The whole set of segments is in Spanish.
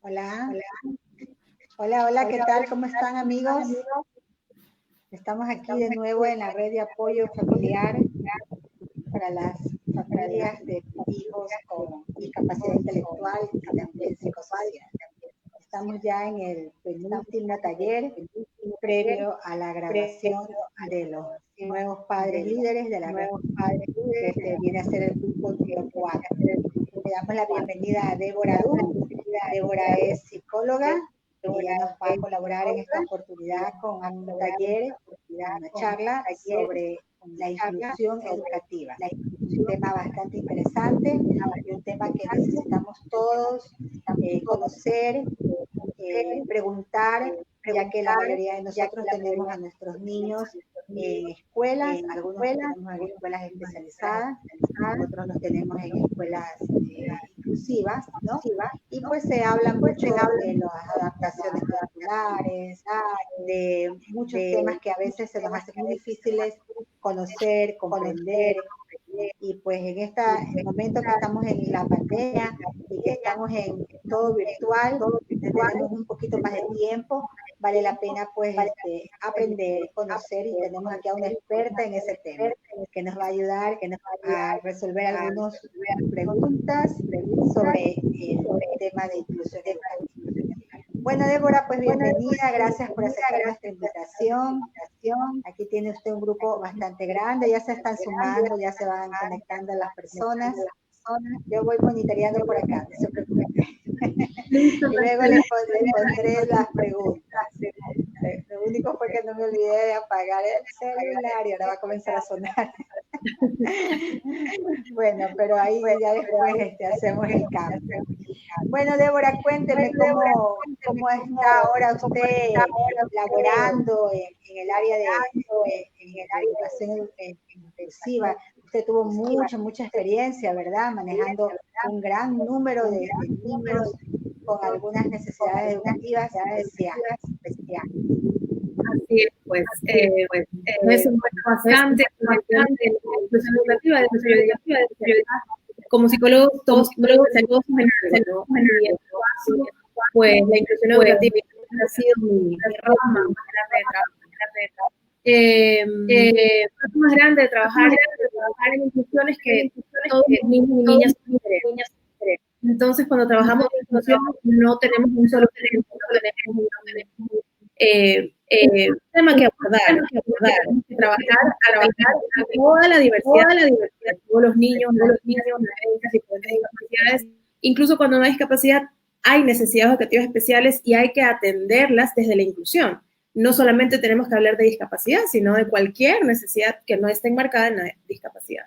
Hola, hola, hola, ¿qué tal? ¿Cómo están, amigos? Estamos aquí de nuevo en la red de apoyo familiar para las familias de hijos con discapacidad intelectual y también psicosocial. Estamos ya en el penúltimo taller previo a la graduación de los nuevos padres líderes de la red, que este viene a ser el grupo número 4. Le damos la bienvenida a Débora Du. Débora es psicóloga y ella nos va a colaborar en esta oportunidad con un taller, una charla sobre la inclusión educativa. Un tema bastante interesante y un tema que necesitamos todos conocer, preguntar, ya que la mayoría de nosotros tenemos a nuestros niños en escuelas, algunos los tenemos en escuelas especializadas, otros los tenemos en escuelas inclusivas, ¿no? Y pues se habla mucho de las adaptaciones curriculares, de muchos temas que a veces se nos hacen muy difíciles conocer, comprender, y pues en este momento que estamos en la pandemia y que estamos en todo virtual, tenemos un poquito más de tiempo, vale la pena pues aprender, conocer, y tenemos aquí a una experta en ese tema que nos va a ayudar a resolver algunas preguntas sobre el tema de inclusión educativa. Bueno, Débora, pues bienvenida, gracias por aceptar nuestra invitación. Aquí tiene usted un grupo bastante grande, ya se están sumando, ya se van conectando las personas. Yo voy monitoreando por acá, no se preocupe. Y luego le pondré las preguntas. Lo único fue que no me olvidé de apagar el celular y ahora va a comenzar a sonar. Bueno, pero ahí ya después hacemos el cambio. Bueno, Débora, cuénteme cómo está ahora usted laborando en el área de educación inclusiva. Usted tuvo mucha experiencia, ¿verdad? Manejando un gran número de niños con algunas necesidades educativas especiales. Así es, pues, no es un bastante de la inclusión educativa, de como psicólogos, todos psicólogos ¿no? Pues la inclusión educativa ha sido mi rama más grande de trabajo. El más grande de trabajar en inclusión es que todos los niños y niñas son diferentes. Entonces, cuando trabajamos en inclusión, no tenemos un solo tema que abordar, tenemos que trabajar a toda la diversidad de todos los niños, las diferentes discapacidades. Incluso cuando no hay discapacidad, hay necesidades educativas especiales y hay que atenderlas desde la inclusión. No solamente tenemos que hablar de discapacidad, sino de cualquier necesidad que no esté enmarcada en la discapacidad.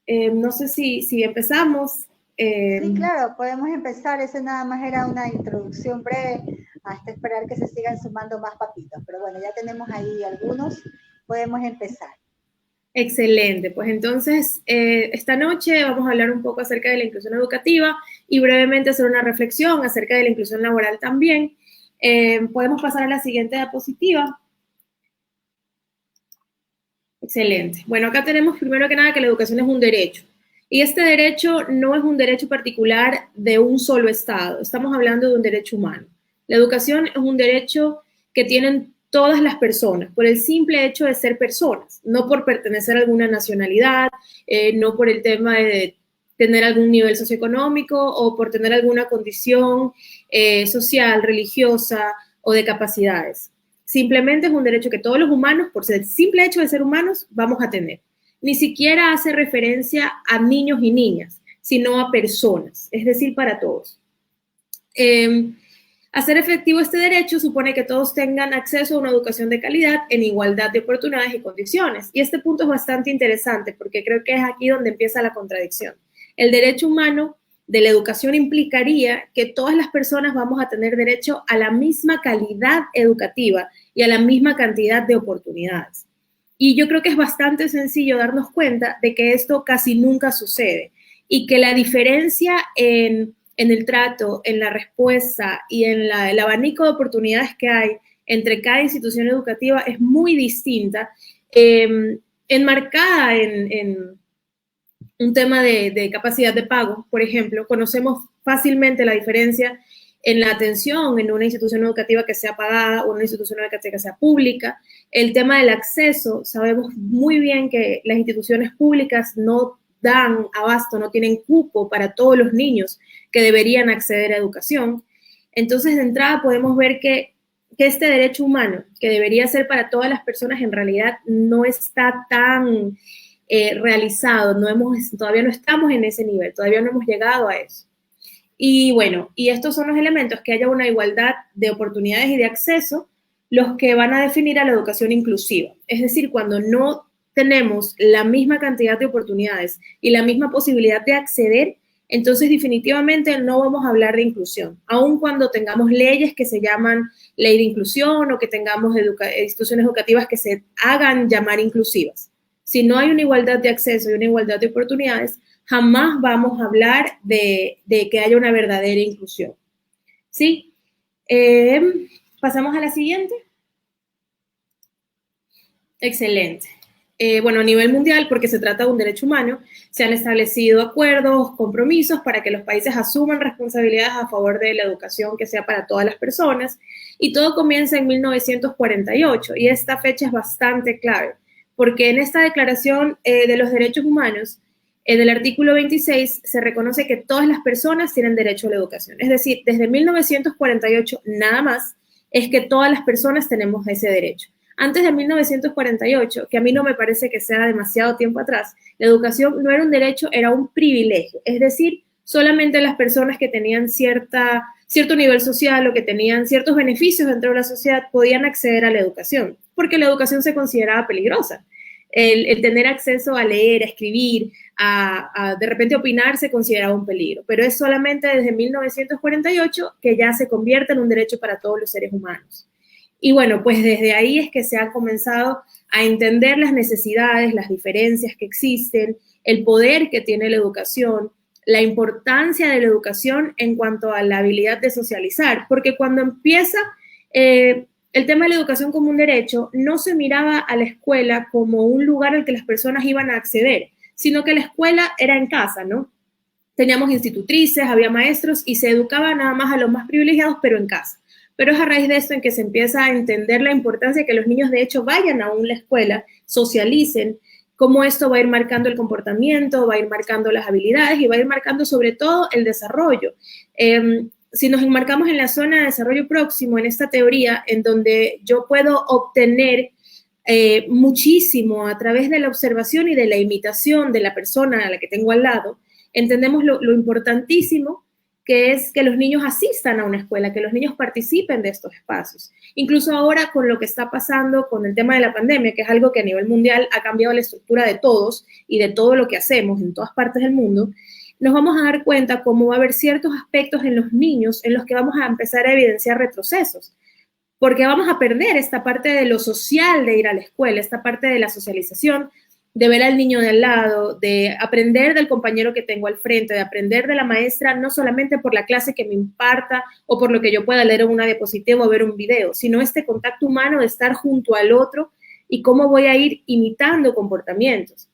No sé si empezamos. Sí, claro, podemos empezar. Ese nada más era una introducción breve hasta esperar que se sigan sumando más papitos. Pero bueno, ya tenemos ahí algunos. Podemos empezar. Excelente, pues entonces esta noche vamos a hablar un poco acerca de la inclusión educativa y brevemente hacer una reflexión acerca de la inclusión laboral también. Podemos pasar a la siguiente diapositiva. Excelente. Bueno, acá tenemos primero que nada que la educación es un derecho. Y este derecho no es un derecho particular de un solo Estado. Estamos hablando de un derecho humano. La educación es un derecho que tienen todas las personas por el simple hecho de ser personas, no por pertenecer a alguna nacionalidad, no por el tema de tener algún nivel socioeconómico o por tener alguna condición social, religiosa o de capacidades. Simplemente es un derecho que todos los humanos, por el simple hecho de ser humanos, vamos a tener. Ni siquiera hace referencia a niños y niñas, sino a personas, es decir, para todos. Hacer efectivo este derecho supone que todos tengan acceso a una educación de calidad en igualdad de oportunidades y condiciones. Y este punto es bastante interesante porque creo que es aquí donde empieza la contradicción. El derecho humano de la educación implicaría que todas las personas vamos a tener derecho a la misma calidad educativa y a la misma cantidad de oportunidades. Y yo creo que es bastante sencillo darnos cuenta de que esto casi nunca sucede y que la diferencia en el trato, en la respuesta y en el abanico de oportunidades que hay entre cada institución educativa es muy distinta, enmarcada en un tema de capacidad de pago, por ejemplo. Conocemos fácilmente la diferencia en la atención en una institución educativa que sea pagada o una institución educativa que sea pública. El tema del acceso, sabemos muy bien que las instituciones públicas no dan abasto, no tienen cupo para todos los niños que deberían acceder a educación. Entonces, de entrada podemos ver que este derecho humano, que debería ser para todas las personas, en realidad no está tan realizado, todavía no estamos en ese nivel, todavía no hemos llegado a eso. Y bueno, y estos son los elementos, que haya una igualdad de oportunidades y de acceso, los que van a definir a la educación inclusiva. Es decir, cuando no tenemos la misma cantidad de oportunidades y la misma posibilidad de acceder, entonces definitivamente no vamos a hablar de inclusión, aun cuando tengamos leyes que se llaman ley de inclusión o que tengamos instituciones educativas que se hagan llamar inclusivas. Si no hay una igualdad de acceso y una igualdad de oportunidades, jamás vamos a hablar de que haya una verdadera inclusión. ¿Sí? Pasamos a la siguiente. Excelente. Bueno, a nivel mundial, porque se trata de un derecho humano, se han establecido acuerdos, compromisos para que los países asuman responsabilidades a favor de la educación que sea para todas las personas, y todo comienza en 1948, y esta fecha es bastante clave, porque en esta Declaración de los Derechos Humanos, en el artículo 26, se reconoce que todas las personas tienen derecho a la educación. Es decir, desde 1948 nada más es que todas las personas tenemos ese derecho. Antes de 1948, que a mí no me parece que sea demasiado tiempo atrás, la educación no era un derecho, era un privilegio. Es decir, solamente las personas que tenían cierto nivel social o que tenían ciertos beneficios dentro de la sociedad podían acceder a la educación, porque la educación se consideraba peligrosa. El tener acceso a leer, a escribir, a de repente opinar se consideraba un peligro, pero es solamente desde 1948 que ya se convierte en un derecho para todos los seres humanos. Y bueno, pues desde ahí es que se ha comenzado a entender las necesidades, las diferencias que existen, el poder que tiene la educación, la importancia de la educación en cuanto a la habilidad de socializar, porque cuando empieza el tema de la educación como un derecho, no se miraba a la escuela como un lugar al que las personas iban a acceder, sino que la escuela era en casa, ¿no? Teníamos institutrices, había maestros y se educaba nada más a los más privilegiados, pero en casa. Pero es a raíz de esto en que se empieza a entender la importancia de que los niños de hecho vayan a una escuela, socialicen, cómo esto va a ir marcando el comportamiento, va a ir marcando las habilidades y va a ir marcando sobre todo el desarrollo. Si nos enmarcamos en la zona de desarrollo próximo, en esta teoría, en donde yo puedo obtener muchísimo a través de la observación y de la imitación de la persona a la que tengo al lado, entendemos lo importantísimo que es que los niños asistan a una escuela, que los niños participen de estos espacios. Incluso ahora con lo que está pasando con el tema de la pandemia, que es algo que a nivel mundial ha cambiado la estructura de todos y de todo lo que hacemos en todas partes del mundo, nos vamos a dar cuenta cómo va a haber ciertos aspectos en los niños en los que vamos a empezar a evidenciar retrocesos, porque vamos a perder esta parte de lo social de ir a la escuela, esta parte de la socialización, de ver al niño de al lado, de aprender del compañero que tengo al frente, de aprender de la maestra, no solamente por la clase que me imparta o por lo que yo pueda leer en una diapositiva o ver un video, sino este contacto humano de estar junto al otro y cómo voy a ir imitando comportamientos.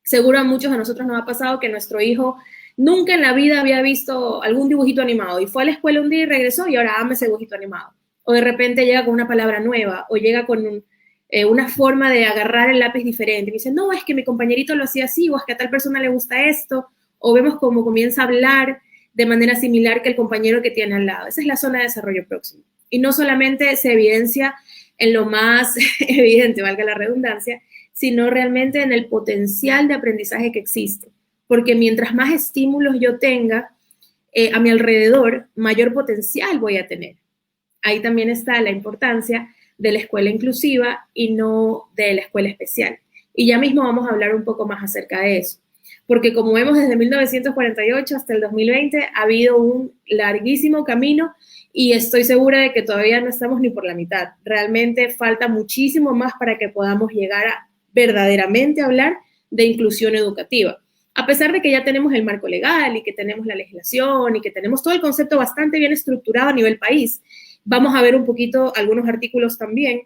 Seguro a muchos de nosotros nos ha pasado que nuestro hijo nunca en la vida había visto algún dibujito animado y fue a la escuela un día y regresó y ahora ama ese dibujito animado. O de repente llega con una palabra nueva o llega con una forma de agarrar el lápiz diferente. Me dice, no, es que mi compañerito lo hacía así, o es que a tal persona le gusta esto, o vemos cómo comienza a hablar de manera similar que el compañero que tiene al lado. Esa es la zona de desarrollo próximo. Y no solamente se evidencia en lo más evidente, valga la redundancia, sino realmente en el potencial de aprendizaje que existe. Porque mientras más estímulos yo tenga a mi alrededor, mayor potencial voy a tener. Ahí también está la importancia de la escuela inclusiva y no de la escuela especial. Y ya mismo vamos a hablar un poco más acerca de eso. Porque como vemos desde 1948 hasta el 2020 ha habido un larguísimo camino y estoy segura de que todavía no estamos ni por la mitad. Realmente falta muchísimo más para que podamos llegar a verdaderamente hablar de inclusión educativa. A pesar de que ya tenemos el marco legal y que tenemos la legislación y que tenemos todo el concepto bastante bien estructurado a nivel país, vamos a ver un poquito algunos artículos también,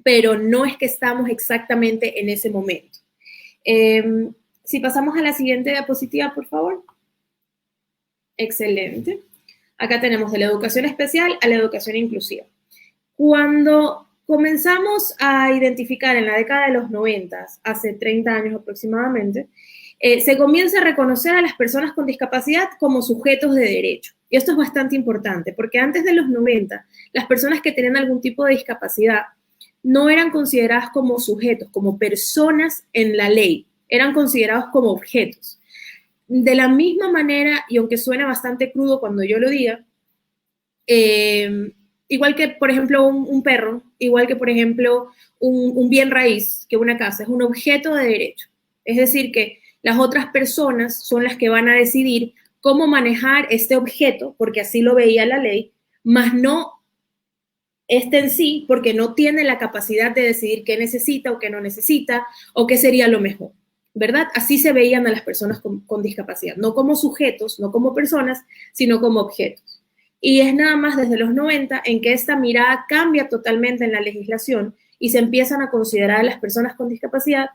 pero no es que estamos exactamente en ese momento. Si pasamos a la siguiente diapositiva, por favor. Excelente. Acá tenemos de la educación especial a la educación inclusiva. Cuando comenzamos a identificar en la década de los 90, hace 30 años aproximadamente, se comienza a reconocer a las personas con discapacidad como sujetos de derecho. Y esto es bastante importante, porque antes de los 90, las personas que tenían algún tipo de discapacidad no eran consideradas como sujetos, como personas en la ley, eran considerados como objetos. De la misma manera, y aunque suena bastante crudo cuando yo lo diga, igual que, por ejemplo, un perro, igual que, por ejemplo, un bien raíz, que una casa, es un objeto de derecho. Es decir, que las otras personas son las que van a decidir cómo manejar este objeto, porque así lo veía la ley, más no este en sí, porque no tiene la capacidad de decidir qué necesita o qué no necesita, o qué sería lo mejor, ¿verdad? Así se veían a las personas con discapacidad, no como sujetos, no como personas, sino como objetos. Y es nada más desde los 90 en que esta mirada cambia totalmente en la legislación y se empiezan a considerar a las personas con discapacidad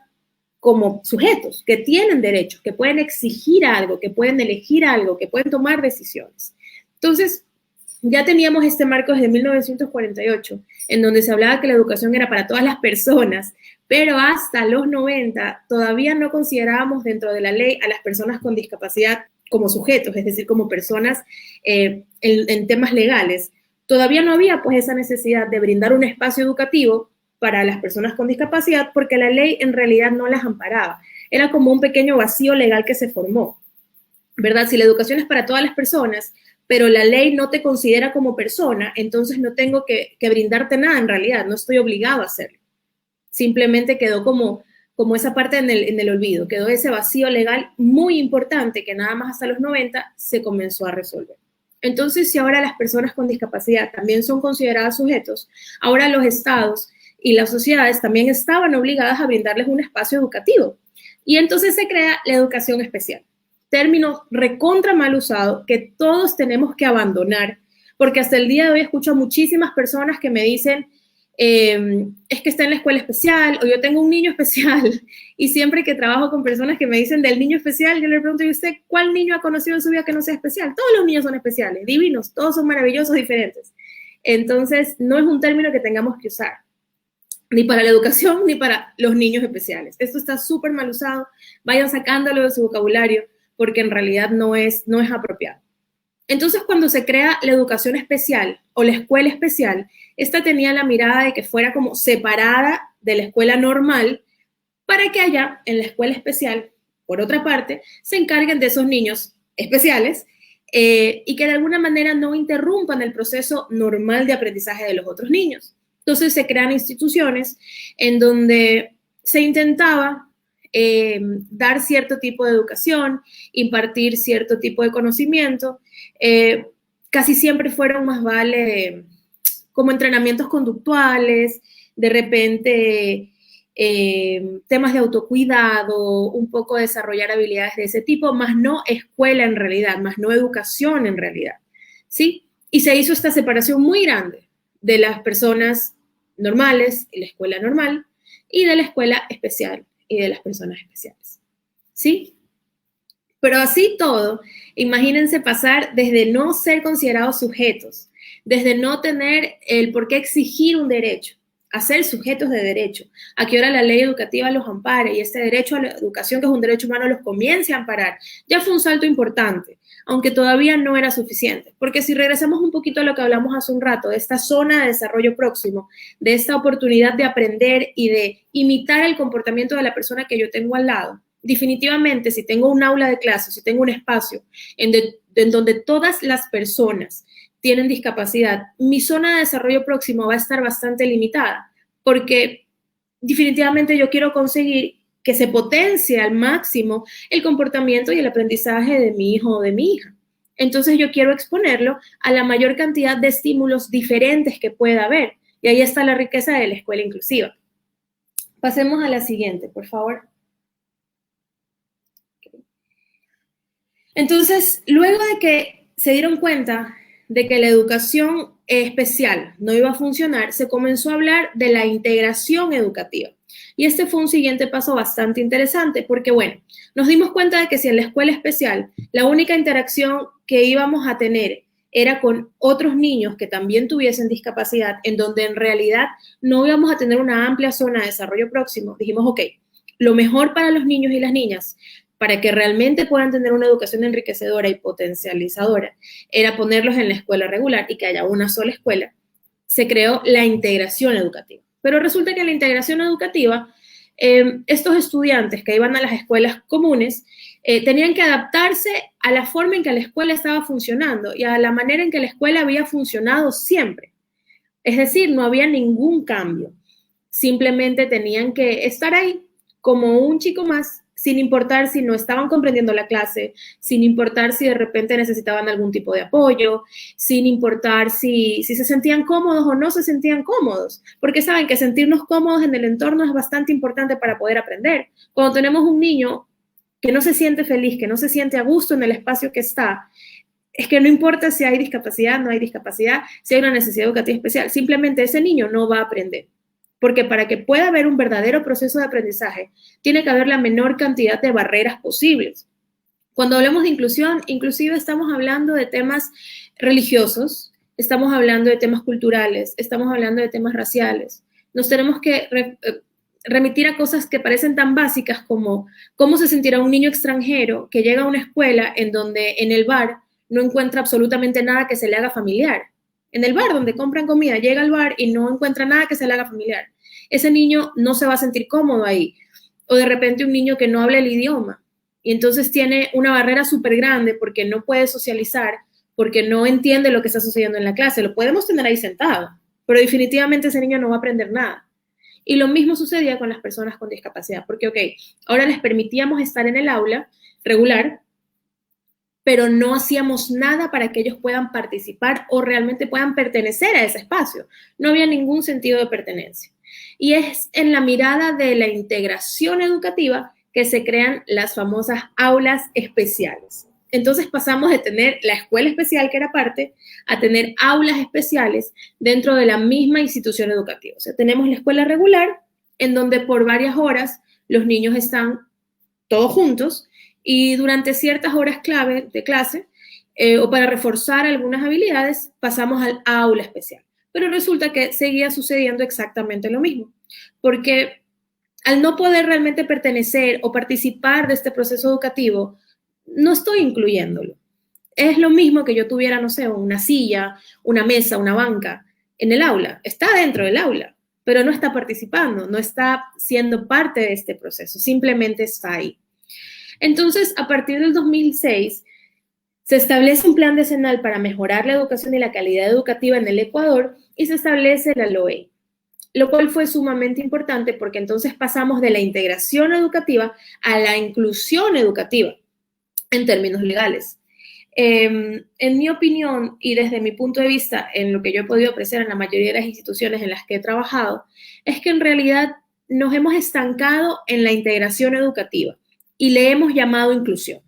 como sujetos, que tienen derechos, que pueden exigir algo, que pueden elegir algo, que pueden tomar decisiones. Entonces, ya teníamos este marco desde 1948, en donde se hablaba que la educación era para todas las personas, pero hasta los 90 todavía no considerábamos dentro de la ley a las personas con discapacidad como sujetos, es decir, como personas en temas legales. Todavía no había pues esa necesidad de brindar un espacio educativo para las personas con discapacidad porque la ley en realidad no las amparaba. Era como un pequeño vacío legal que se formó, ¿verdad? Si la educación es para todas las personas, pero la ley no te considera como persona, entonces no tengo que brindarte nada en realidad, no estoy obligado a hacerlo. Simplemente quedó como esa parte en el olvido, quedó ese vacío legal muy importante que nada más hasta los 90 se comenzó a resolver. Entonces, si ahora las personas con discapacidad también son consideradas sujetos, ahora los estados y las sociedades también estaban obligadas a brindarles un espacio educativo. Y entonces se crea la educación especial. Término recontra mal usado que todos tenemos que abandonar, porque hasta el día de hoy escucho a muchísimas personas que me dicen, es que está en la escuela especial, o yo tengo un niño especial, y siempre que trabajo con personas que me dicen del niño especial, yo le pregunto, ¿y usted cuál niño ha conocido en su vida que no sea especial? Todos los niños son especiales, divinos, todos son maravillosos, diferentes. Entonces, no es un término que tengamos que usar, ni para la educación, ni para los niños especiales. Esto está súper mal usado, vayan sacándolo de su vocabulario, porque en realidad no es apropiado. Entonces, cuando se crea la educación especial o la escuela especial, esta tenía la mirada de que fuera como separada de la escuela normal para que allá, en la escuela especial, por otra parte, se encarguen de esos niños especiales y que de alguna manera no interrumpan el proceso normal de aprendizaje de los otros niños. Entonces, se crean instituciones en donde se intentaba dar cierto tipo de educación, impartir cierto tipo de conocimiento. Casi siempre fueron más vale como entrenamientos conductuales, de repente temas de autocuidado, un poco desarrollar habilidades de ese tipo, más no escuela en realidad, más no educación en realidad, ¿sí? Y se hizo esta separación muy grande de las personas normales, y la escuela normal, y de la escuela especial y de las personas especiales, ¿sí? Pero así todo, imagínense pasar desde no ser considerados sujetos, desde no tener el por qué exigir un derecho, a ser sujetos de derecho, a que ahora la ley educativa los ampare y este derecho a la educación, que es un derecho humano, los comience a amparar. Ya fue un salto importante, aunque todavía no era suficiente, porque si regresamos un poquito a lo que hablamos hace un rato, de esta zona de desarrollo próximo, de esta oportunidad de aprender y de imitar el comportamiento de la persona que yo tengo al lado, definitivamente, si tengo un aula de clase, si tengo un espacio en donde todas las personas tienen discapacidad, mi zona de desarrollo próximo va a estar bastante limitada, porque definitivamente yo quiero conseguir que se potencie al máximo el comportamiento y el aprendizaje de mi hijo o de mi hija. Entonces yo quiero exponerlo a la mayor cantidad de estímulos diferentes que pueda haber. Y ahí está la riqueza de la escuela inclusiva. Pasemos a la siguiente, por favor. Entonces, luego de que se dieron cuenta de que la educación especial no iba a funcionar, se comenzó a hablar de la integración educativa. Y este fue un siguiente paso bastante interesante porque, bueno, nos dimos cuenta de que si en la escuela especial la única interacción que íbamos a tener era con otros niños que también tuviesen discapacidad, en donde en realidad no íbamos a tener una amplia zona de desarrollo próximo, dijimos, ok, lo mejor para los niños y las niñas para que realmente puedan tener una educación enriquecedora y potencializadora, era ponerlos en la escuela regular y que haya una sola escuela, se creó la integración educativa. Pero resulta que en la integración educativa, estos estudiantes que iban a las escuelas comunes tenían que adaptarse a la forma en que la escuela estaba funcionando y a la manera en que la escuela había funcionado siempre. Es decir, no había ningún cambio. Simplemente tenían que estar ahí como un chico más, sin importar si no estaban comprendiendo la clase, sin importar si de repente necesitaban algún tipo de apoyo, sin importar si se sentían cómodos o no se sentían cómodos, porque saben que sentirnos cómodos en el entorno es bastante importante para poder aprender. Cuando tenemos un niño que no se siente feliz, que no se siente a gusto en el espacio que está, es que no importa si hay discapacidad, no hay discapacidad, si hay una necesidad educativa especial, simplemente ese niño no va a aprender. Porque para que pueda haber un verdadero proceso de aprendizaje, tiene que haber la menor cantidad de barreras posibles. Cuando hablamos de inclusión, inclusive estamos hablando de temas religiosos, estamos hablando de temas culturales, estamos hablando de temas raciales. Nos tenemos que remitir a cosas que parecen tan básicas como cómo se sentirá un niño extranjero que llega a una escuela en donde en el bar no encuentra absolutamente nada que se le haga familiar. En el bar donde compran comida, llega al bar y no encuentra nada que se le haga familiar. Ese niño no se va a sentir cómodo ahí. O de repente un niño que no habla el idioma y entonces tiene una barrera súper grande porque no puede socializar, porque no entiende lo que está sucediendo en la clase. Lo podemos tener ahí sentado, pero definitivamente ese niño no va a aprender nada. Y lo mismo sucedía con las personas con discapacidad, porque, ok, ahora les permitíamos estar en el aula regular, pero no hacíamos nada para que ellos puedan participar o realmente puedan pertenecer a ese espacio. No había ningún sentido de pertenencia. Y es en la mirada de la integración educativa que se crean las famosas aulas especiales. Entonces pasamos de tener la escuela especial, que era parte, a tener aulas especiales dentro de la misma institución educativa. O sea, tenemos la escuela regular, en donde por varias horas los niños están todos juntos y durante ciertas horas clave de clase o para reforzar algunas habilidades pasamos al aula especial. Pero resulta que seguía sucediendo exactamente lo mismo, porque al no poder realmente pertenecer o participar de este proceso educativo, no estoy incluyéndolo. Es lo mismo que yo tuviera, no sé, una silla, una mesa, una banca en el aula. Está dentro del aula, pero no está participando, no está siendo parte de este proceso, simplemente está ahí. Entonces, a partir del 2006, se establece un plan decenal para mejorar la educación y la calidad educativa en el Ecuador y se establece la LOE, lo cual fue sumamente importante porque entonces pasamos de la integración educativa a la inclusión educativa en términos legales. En mi opinión y desde mi punto de vista, en lo que yo he podido apreciar en la mayoría de las instituciones en las que he trabajado, es que en realidad nos hemos estancado en la integración educativa y le hemos llamado inclusión.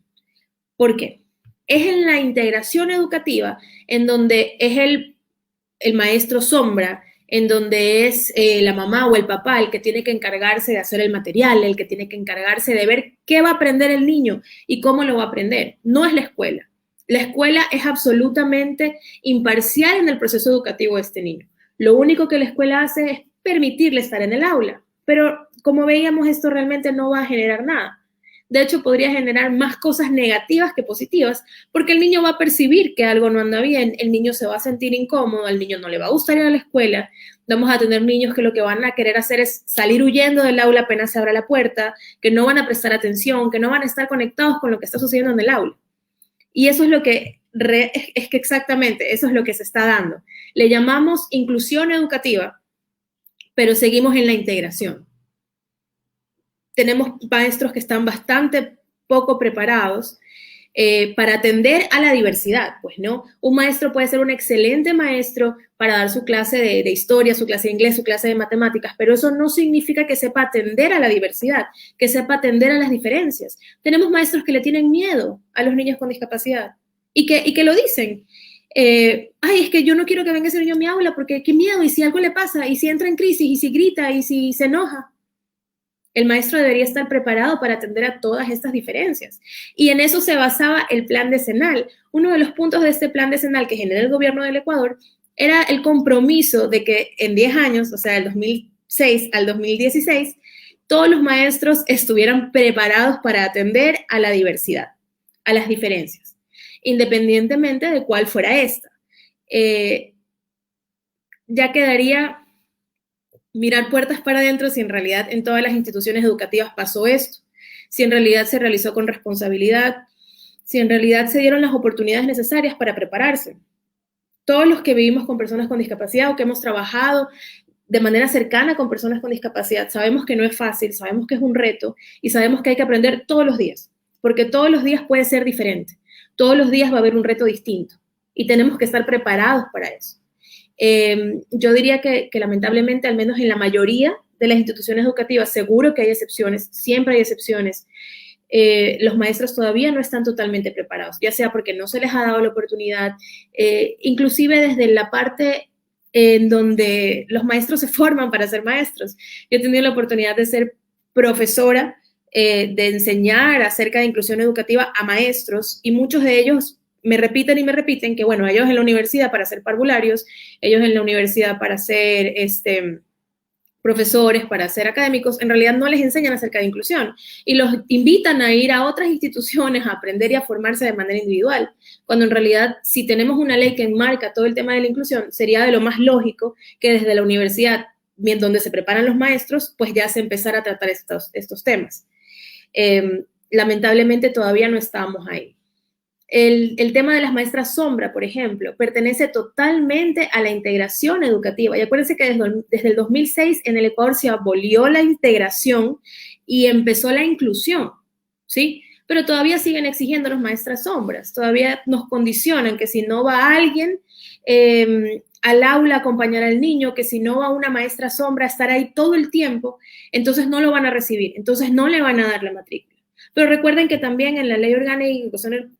¿Por qué? Es en la integración educativa en donde es el maestro sombra, en donde es la mamá o el papá el que tiene que encargarse de hacer el material, el que tiene que encargarse de ver qué va a aprender el niño y cómo lo va a aprender. No es la escuela. La escuela es absolutamente imparcial en el proceso educativo de este niño. Lo único que la escuela hace es permitirle estar en el aula, pero como veíamos, esto realmente no va a generar nada. De hecho, podría generar más cosas negativas que positivas, porque el niño va a percibir que algo no anda bien, el niño se va a sentir incómodo, al niño no le va a gustar ir a la escuela, vamos a tener niños que lo que van a querer hacer es salir huyendo del aula apenas se abra la puerta, que no van a prestar atención, que no van a estar conectados con lo que está sucediendo en el aula. Y eso es lo que, es que exactamente, eso es lo que se está dando. Le llamamos inclusión educativa, pero seguimos en la integración. Tenemos maestros que están bastante poco preparados para atender a la diversidad, pues, ¿no? Un maestro puede ser un excelente maestro para dar su clase de historia, su clase de inglés, su clase de matemáticas, pero eso no significa que sepa atender a la diversidad, que sepa atender a las diferencias. Tenemos maestros que le tienen miedo a los niños con discapacidad y que lo dicen. Ay, es que yo no quiero que venga ese niño a mi aula porque qué miedo, y si algo le pasa, y si entra en crisis, y si grita, y si se enoja. El maestro debería estar preparado para atender a todas estas diferencias. Y en eso se basaba el plan decenal. Uno de los puntos de este plan decenal que generó el gobierno del Ecuador era el compromiso de que en 10 años, o sea, del 2006 al 2016, todos los maestros estuvieran preparados para atender a la diversidad, a las diferencias, independientemente de cuál fuera esta. Ya quedaría mirar puertas para adentro si en realidad en todas las instituciones educativas pasó esto, si en realidad se realizó con responsabilidad, si en realidad se dieron las oportunidades necesarias para prepararse. Todos los que vivimos con personas con discapacidad o que hemos trabajado de manera cercana con personas con discapacidad, sabemos que no es fácil, sabemos que es un reto y sabemos que hay que aprender todos los días, porque todos los días puede ser diferente, todos los días va a haber un reto distinto y tenemos que estar preparados para eso. Yo diría que lamentablemente, al menos en la mayoría de las instituciones educativas, seguro que hay excepciones, siempre hay excepciones, los maestros todavía no están totalmente preparados, ya sea porque no se les ha dado la oportunidad, inclusive desde la parte en donde los maestros se forman para ser maestros. Yo he tenido la oportunidad de ser profesora, de enseñar acerca de inclusión educativa a maestros, y muchos de ellos me repiten y me repiten que, bueno, ellos en la universidad para ser parvularios, ellos en la universidad para ser profesores, para ser académicos, en realidad no les enseñan acerca de inclusión y los invitan a ir a otras instituciones a aprender y a formarse de manera individual, cuando en realidad si tenemos una ley que enmarca todo el tema de la inclusión, sería de lo más lógico que desde la universidad, donde se preparan los maestros, pues ya se empezara a tratar estos temas. Lamentablemente todavía no estamos ahí. El tema de las maestras sombra, por ejemplo, pertenece totalmente a la integración educativa. Y acuérdense que desde el 2006 en el Ecuador se abolió la integración y empezó la inclusión, ¿sí? Pero todavía siguen exigiendo las maestras sombras, todavía nos condicionan que si no va alguien al aula a acompañar al niño, que si no va una maestra sombra a estar ahí todo el tiempo, entonces no lo van a recibir, entonces no le van a dar la matrícula. Pero recuerden que también en la Ley Orgánica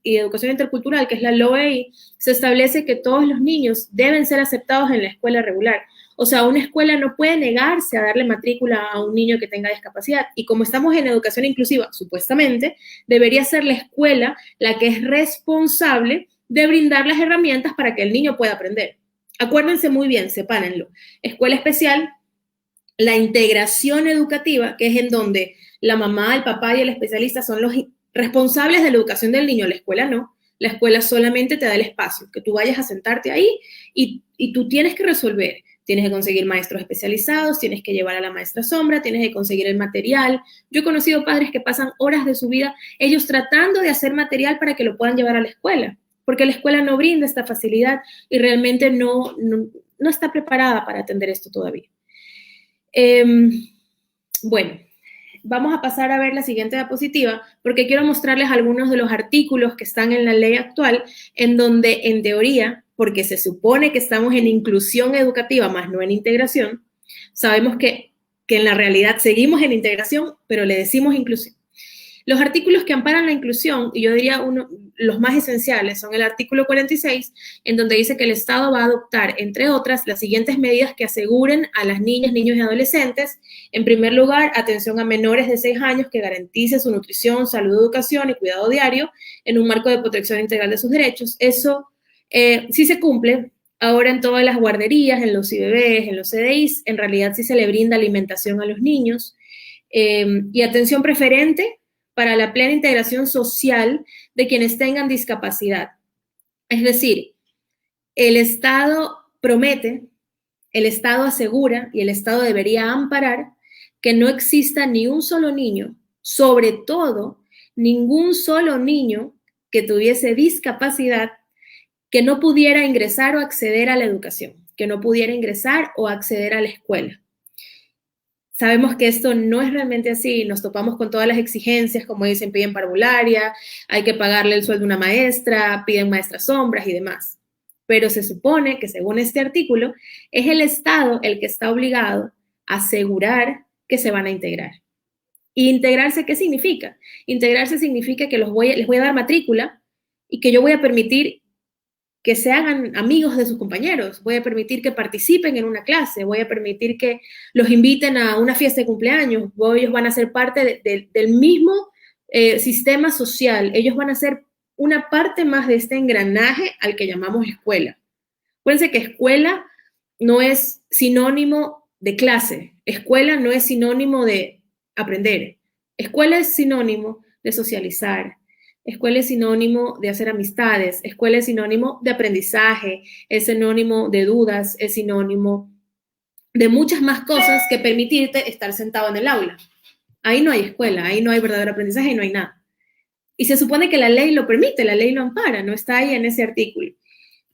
y Educación Intercultural, que es la LOEI, se establece que todos los niños deben ser aceptados en la escuela regular. O sea, una escuela no puede negarse a darle matrícula a un niño que tenga discapacidad. Y como estamos en educación inclusiva, supuestamente, debería ser la escuela la que es responsable de brindar las herramientas para que el niño pueda aprender. Acuérdense muy bien, sepárenlo. Escuela especial, la integración educativa, que es en donde la mamá, el papá y el especialista son los responsables de la educación del niño, la escuela no. La escuela solamente te da el espacio, que tú vayas a sentarte ahí y tú tienes que resolver. Tienes que conseguir maestros especializados, tienes que llevar a la maestra sombra, tienes que conseguir el material. Yo he conocido padres que pasan horas de su vida ellos tratando de hacer material para que lo puedan llevar a la escuela, porque la escuela no brinda esta facilidad y realmente no está preparada para atender esto todavía. Bueno, vamos a pasar a ver la siguiente diapositiva porque quiero mostrarles algunos de los artículos que están en la ley actual en donde, en teoría, porque se supone que estamos en inclusión educativa más no en integración, sabemos que que en la realidad seguimos en integración, pero le decimos inclusión. Los artículos que amparan la inclusión, y yo diría los más esenciales, son el artículo 46, en donde dice que el Estado va a adoptar, entre otras, las siguientes medidas que aseguren a las niñas, niños y adolescentes. En primer lugar, atención a menores de 6 años que garantice su nutrición, salud, educación y cuidado diario en un marco de protección integral de sus derechos. Eso sí se cumple. Ahora en todas las guarderías, en los IBBs, en los CDIs, en realidad sí se le brinda alimentación a los niños. Y atención preferente para la plena integración social de quienes tengan discapacidad. Es decir, el Estado promete, el Estado asegura y el Estado debería amparar que no exista ni un solo niño, sobre todo ningún solo niño que tuviese discapacidad que no pudiera ingresar o acceder a la educación, que no pudiera ingresar o acceder a la escuela. Sabemos que esto no es realmente así, nos topamos con todas las exigencias, como dicen, piden parvularia, hay que pagarle el sueldo a una maestra, piden maestras sombras y demás. Pero se supone que, según este artículo, es el Estado el que está obligado a asegurar que se van a integrar. ¿Y integrarse qué significa? Integrarse significa que les voy a dar matrícula y que yo voy a permitir que se hagan amigos de sus compañeros, voy a permitir que participen en una clase, voy a permitir que los inviten a una fiesta de cumpleaños, ellos van a ser parte del mismo sistema social, ellos van a ser una parte más de este engranaje al que llamamos escuela. Acuérdense que escuela no es sinónimo de clase, escuela no es sinónimo de aprender, escuela es sinónimo de socializar, escuela es sinónimo de hacer amistades, escuela es sinónimo de aprendizaje, es sinónimo de dudas, es sinónimo de muchas más cosas que permitirte estar sentado en el aula. Ahí no hay escuela, ahí no hay verdadero aprendizaje y no hay nada. Y se supone que la ley lo permite, la ley lo ampara, no está ahí en ese artículo.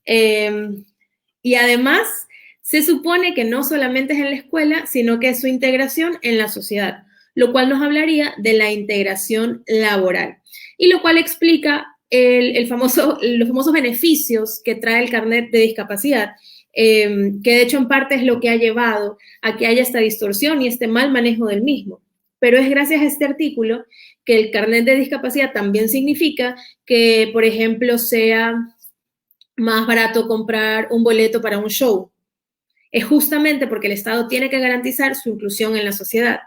Y además, se supone que no solamente es en la escuela, sino que es su integración en la sociedad, lo cual nos hablaría de la integración laboral. Y lo cual explica los famosos beneficios que trae el carnet de discapacidad, que de hecho en parte es lo que ha llevado a que haya esta distorsión y este mal manejo del mismo. Pero es gracias a este artículo que el carnet de discapacidad también significa que, por ejemplo, sea más barato comprar un boleto para un show. Es justamente porque el Estado tiene que garantizar su inclusión en la sociedad.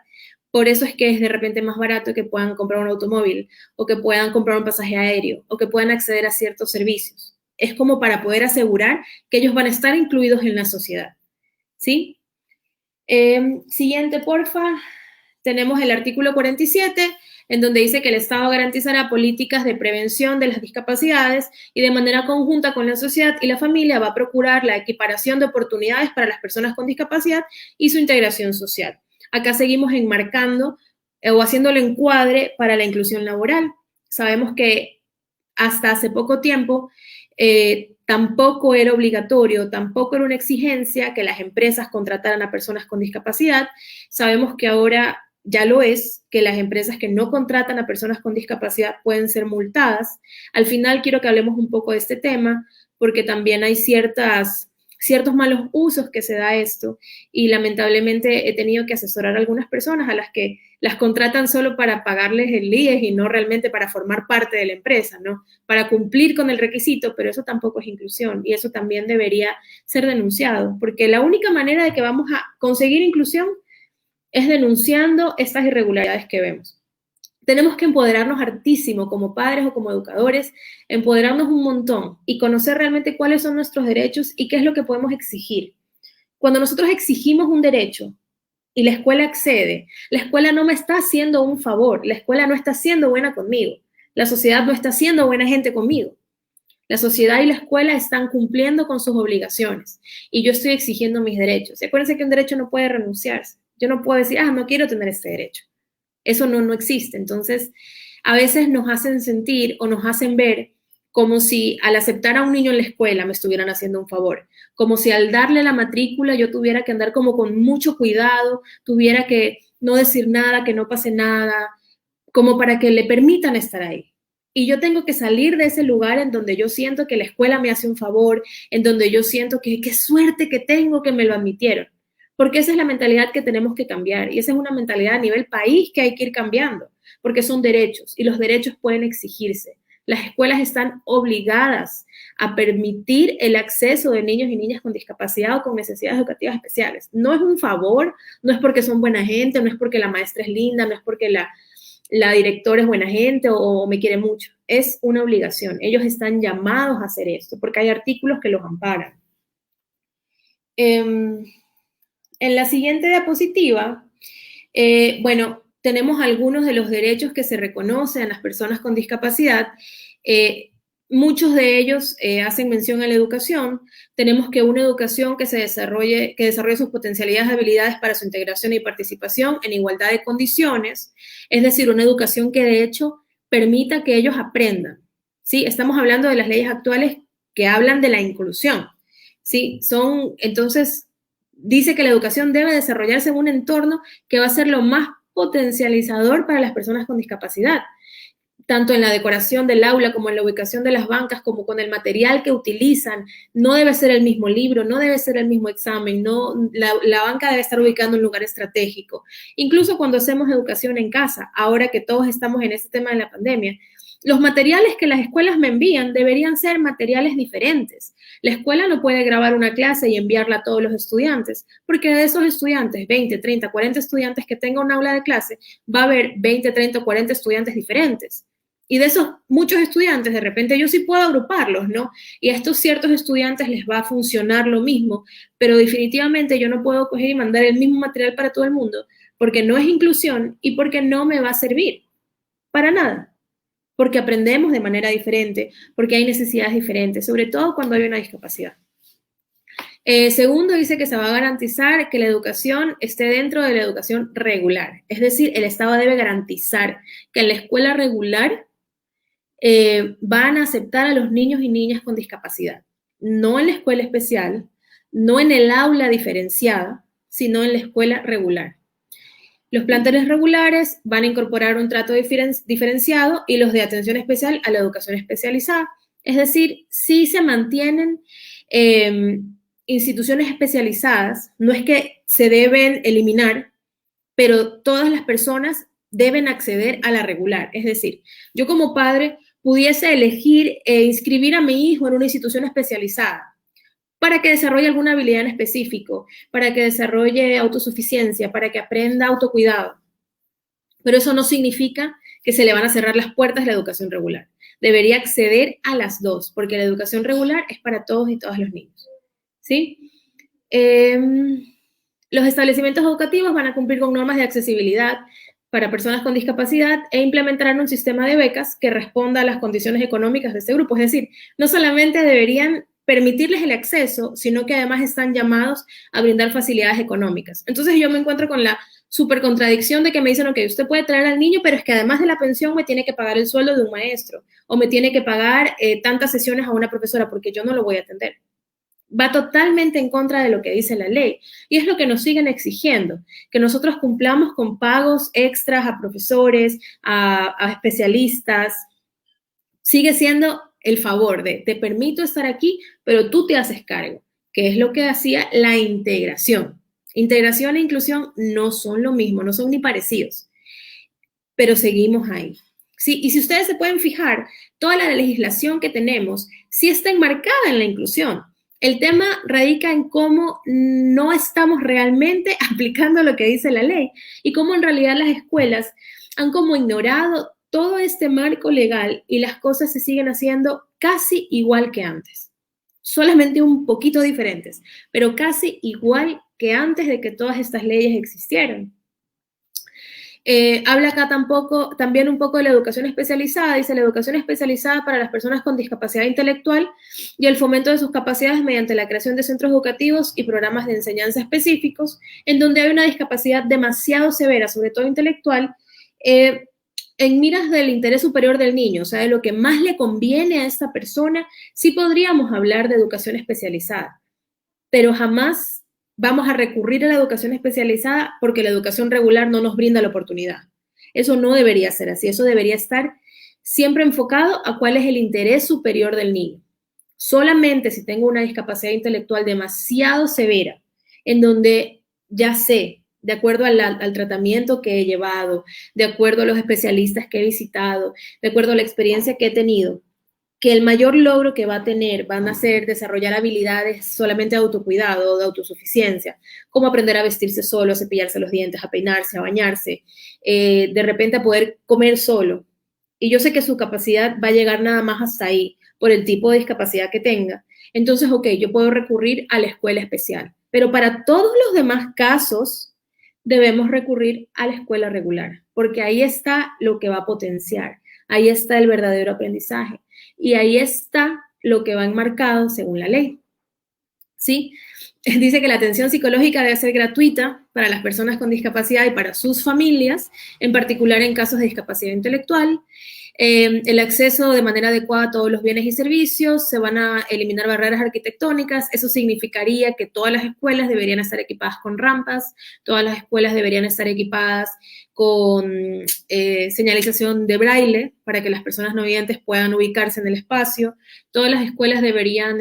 Por eso es que es de repente más barato que puedan comprar un automóvil o que puedan comprar un pasaje aéreo o que puedan acceder a ciertos servicios. Es como para poder asegurar que ellos van a estar incluidos en la sociedad. ¿Sí? Siguiente, porfa. Tenemos el artículo 47, en donde dice que el Estado garantizará políticas de prevención de las discapacidades y de manera conjunta con la sociedad y la familia va a procurar la equiparación de oportunidades para las personas con discapacidad y su integración social. Acá seguimos enmarcando o haciendo el encuadre para la inclusión laboral. Sabemos que hasta hace poco tiempo tampoco era obligatorio, tampoco era una exigencia que las empresas contrataran a personas con discapacidad. Sabemos que ahora ya lo es, que las empresas que no contratan a personas con discapacidad pueden ser multadas. Al final quiero que hablemos un poco de este tema, porque también hay ciertos malos usos que se da esto y lamentablemente he tenido que asesorar a algunas personas a las que las contratan solo para pagarles el IES y no realmente para formar parte de la empresa, ¿no? Para cumplir con el requisito, pero eso tampoco es inclusión y eso también debería ser denunciado, porque la única manera de que vamos a conseguir inclusión es denunciando estas irregularidades que vemos. Tenemos que empoderarnos hartísimo como padres o como educadores, empoderarnos un montón y conocer realmente cuáles son nuestros derechos y qué es lo que podemos exigir. Cuando nosotros exigimos un derecho y la escuela accede, la escuela no me está haciendo un favor, la escuela no está siendo buena conmigo, la sociedad no está siendo buena gente conmigo. La sociedad y la escuela están cumpliendo con sus obligaciones y yo estoy exigiendo mis derechos. Y acuérdense que un derecho no puede renunciarse. Yo no puedo decir, no quiero tener este derecho. Eso no existe. Entonces, a veces nos hacen sentir o nos hacen ver como si al aceptar a un niño en la escuela me estuvieran haciendo un favor, como si al darle la matrícula yo tuviera que andar como con mucho cuidado, tuviera que no decir nada, que no pase nada, como para que le permitan estar ahí. Y yo tengo que salir de ese lugar en donde yo siento que la escuela me hace un favor, en donde yo siento que qué suerte que tengo que me lo admitieron. porque esa es la mentalidad que tenemos que cambiar y esa es una mentalidad a nivel país que hay que ir cambiando, porque son derechos y los derechos pueden exigirse. Las escuelas están obligadas a permitir el acceso de niños y niñas con discapacidad o con necesidades educativas especiales. No es un favor, no es porque son buena gente, no es porque la maestra es linda, no es porque la directora es buena gente o me quiere mucho. Es una obligación. Ellos están llamados a hacer esto porque hay artículos que los amparan. En la siguiente diapositiva, bueno, tenemos algunos de los derechos que se reconocen a las personas con discapacidad. Muchos de ellos hacen mención a la educación. Tenemos que una educación que desarrolle sus potencialidades y habilidades para su integración y participación en igualdad de condiciones, es decir, una educación que de hecho permita que ellos aprendan. ¿Sí? Estamos hablando de las leyes actuales que hablan de la inclusión. ¿Sí? Entonces, dice que la educación debe desarrollarse en un entorno que va a ser lo más potencializador para las personas con discapacidad, tanto en la decoración del aula como en la ubicación de las bancas, como con el material que utilizan. No debe ser el mismo libro, no debe ser el mismo examen, la banca debe estar ubicada en un lugar estratégico. Incluso cuando hacemos educación en casa, ahora que todos estamos en este tema de la pandemia, los materiales que las escuelas me envían deberían ser materiales diferentes. La escuela no puede grabar una clase y enviarla a todos los estudiantes, porque de esos estudiantes, 20, 30, 40 estudiantes que tenga un aula de clase, va a haber 20, 30 o 40 estudiantes diferentes. Y de esos muchos estudiantes, de repente yo sí puedo agruparlos, ¿no? Y a estos ciertos estudiantes les va a funcionar lo mismo, pero definitivamente yo no puedo coger y mandar el mismo material para todo el mundo, porque no es inclusión y porque no me va a servir para nada. Porque aprendemos de manera diferente, porque hay necesidades diferentes, sobre todo cuando hay una discapacidad. Segundo, dice que se va a garantizar que la educación esté dentro de la educación regular. Es decir, el Estado debe garantizar que en la escuela regular van a aceptar a los niños y niñas con discapacidad. No en la escuela especial, no en el aula diferenciada, sino en la escuela regular. Los planteles regulares van a incorporar un trato diferenciado y los de atención especial a la educación especializada. Es decir, sí se mantienen instituciones especializadas, no es que se deben eliminar, pero todas las personas deben acceder a la regular. Es decir, yo como padre pudiese elegir inscribir a mi hijo en una institución especializada para que desarrolle alguna habilidad en específico, para que desarrolle autosuficiencia, para que aprenda autocuidado. Pero eso no significa que se le van a cerrar las puertas a la educación regular. Debería acceder a las dos, porque la educación regular es para todos y todas los niños. ¿Sí? Los establecimientos educativos van a cumplir con normas de accesibilidad para personas con discapacidad e implementarán un sistema de becas que responda a las condiciones económicas de este grupo. Es decir, no solamente deberían permitirles el acceso, sino que además están llamados a brindar facilidades económicas. Entonces yo me encuentro con la súper contradicción de que me dicen, ok, usted puede traer al niño, pero es que además de la pensión me tiene que pagar el sueldo de un maestro o me tiene que pagar tantas sesiones a una profesora porque yo no lo voy a atender. Va totalmente en contra de lo que dice la ley y es lo que nos siguen exigiendo, que nosotros cumplamos con pagos extras a profesores, a especialistas. Sigue siendo el favor de te permito estar aquí, pero tú te haces cargo, que es lo que hacía la integración. Integración e inclusión no son lo mismo, no son ni parecidos, pero seguimos ahí. Sí, y si ustedes se pueden fijar, toda la legislación que tenemos sí está enmarcada en la inclusión. El tema radica en cómo no estamos realmente aplicando lo que dice la ley y cómo en realidad las escuelas han como ignorado todo este marco legal y las cosas se siguen haciendo casi igual que antes. Solamente un poquito diferentes, pero casi igual que antes de que todas estas leyes existieran. Habla acá también un poco de la educación especializada. Dice la educación especializada para las personas con discapacidad intelectual y el fomento de sus capacidades mediante la creación de centros educativos y programas de enseñanza específicos en donde hay una discapacidad demasiado severa, sobre todo intelectual, en miras del interés superior del niño, o sea, de lo que más le conviene a esta persona. Sí podríamos hablar de educación especializada, pero jamás vamos a recurrir a la educación especializada porque la educación regular no nos brinda la oportunidad. Eso no debería ser así, eso debería estar siempre enfocado a cuál es el interés superior del niño. Solamente si tengo una discapacidad intelectual demasiado severa, en donde ya sé, de acuerdo al tratamiento que he llevado, de acuerdo a los especialistas que he visitado, de acuerdo a la experiencia que he tenido, que el mayor logro que va a tener van a ser desarrollar habilidades solamente de autocuidado, de autosuficiencia, como aprender a vestirse solo, a cepillarse los dientes, a peinarse, a bañarse, de repente a poder comer solo. Y yo sé que su capacidad va a llegar nada más hasta ahí, por el tipo de discapacidad que tenga. Entonces, ok, yo puedo recurrir a la escuela especial. Pero para todos los demás casos, debemos recurrir a la escuela regular, porque ahí está lo que va a potenciar, ahí está el verdadero aprendizaje. Y ahí está lo que va enmarcado según la ley. ¿Sí? Dice que la atención psicológica debe ser gratuita para las personas con discapacidad y para sus familias, en particular en casos de discapacidad intelectual. El acceso de manera adecuada a todos los bienes y servicios, se van a eliminar barreras arquitectónicas, eso significaría que todas las escuelas deberían estar equipadas con rampas, todas las escuelas deberían estar equipadas con señalización de braille para que las personas no videntes puedan ubicarse en el espacio, todas las escuelas deberían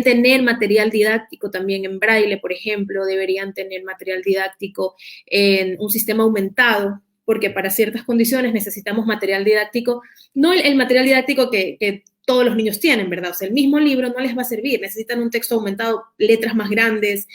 tener material didáctico también en braille, por ejemplo, deberían tener material didáctico en un sistema aumentado, porque para ciertas condiciones necesitamos material didáctico, no el material didáctico que todos los niños tienen, ¿verdad? O sea, el mismo libro no les va a servir, necesitan un texto aumentado, letras más grandes,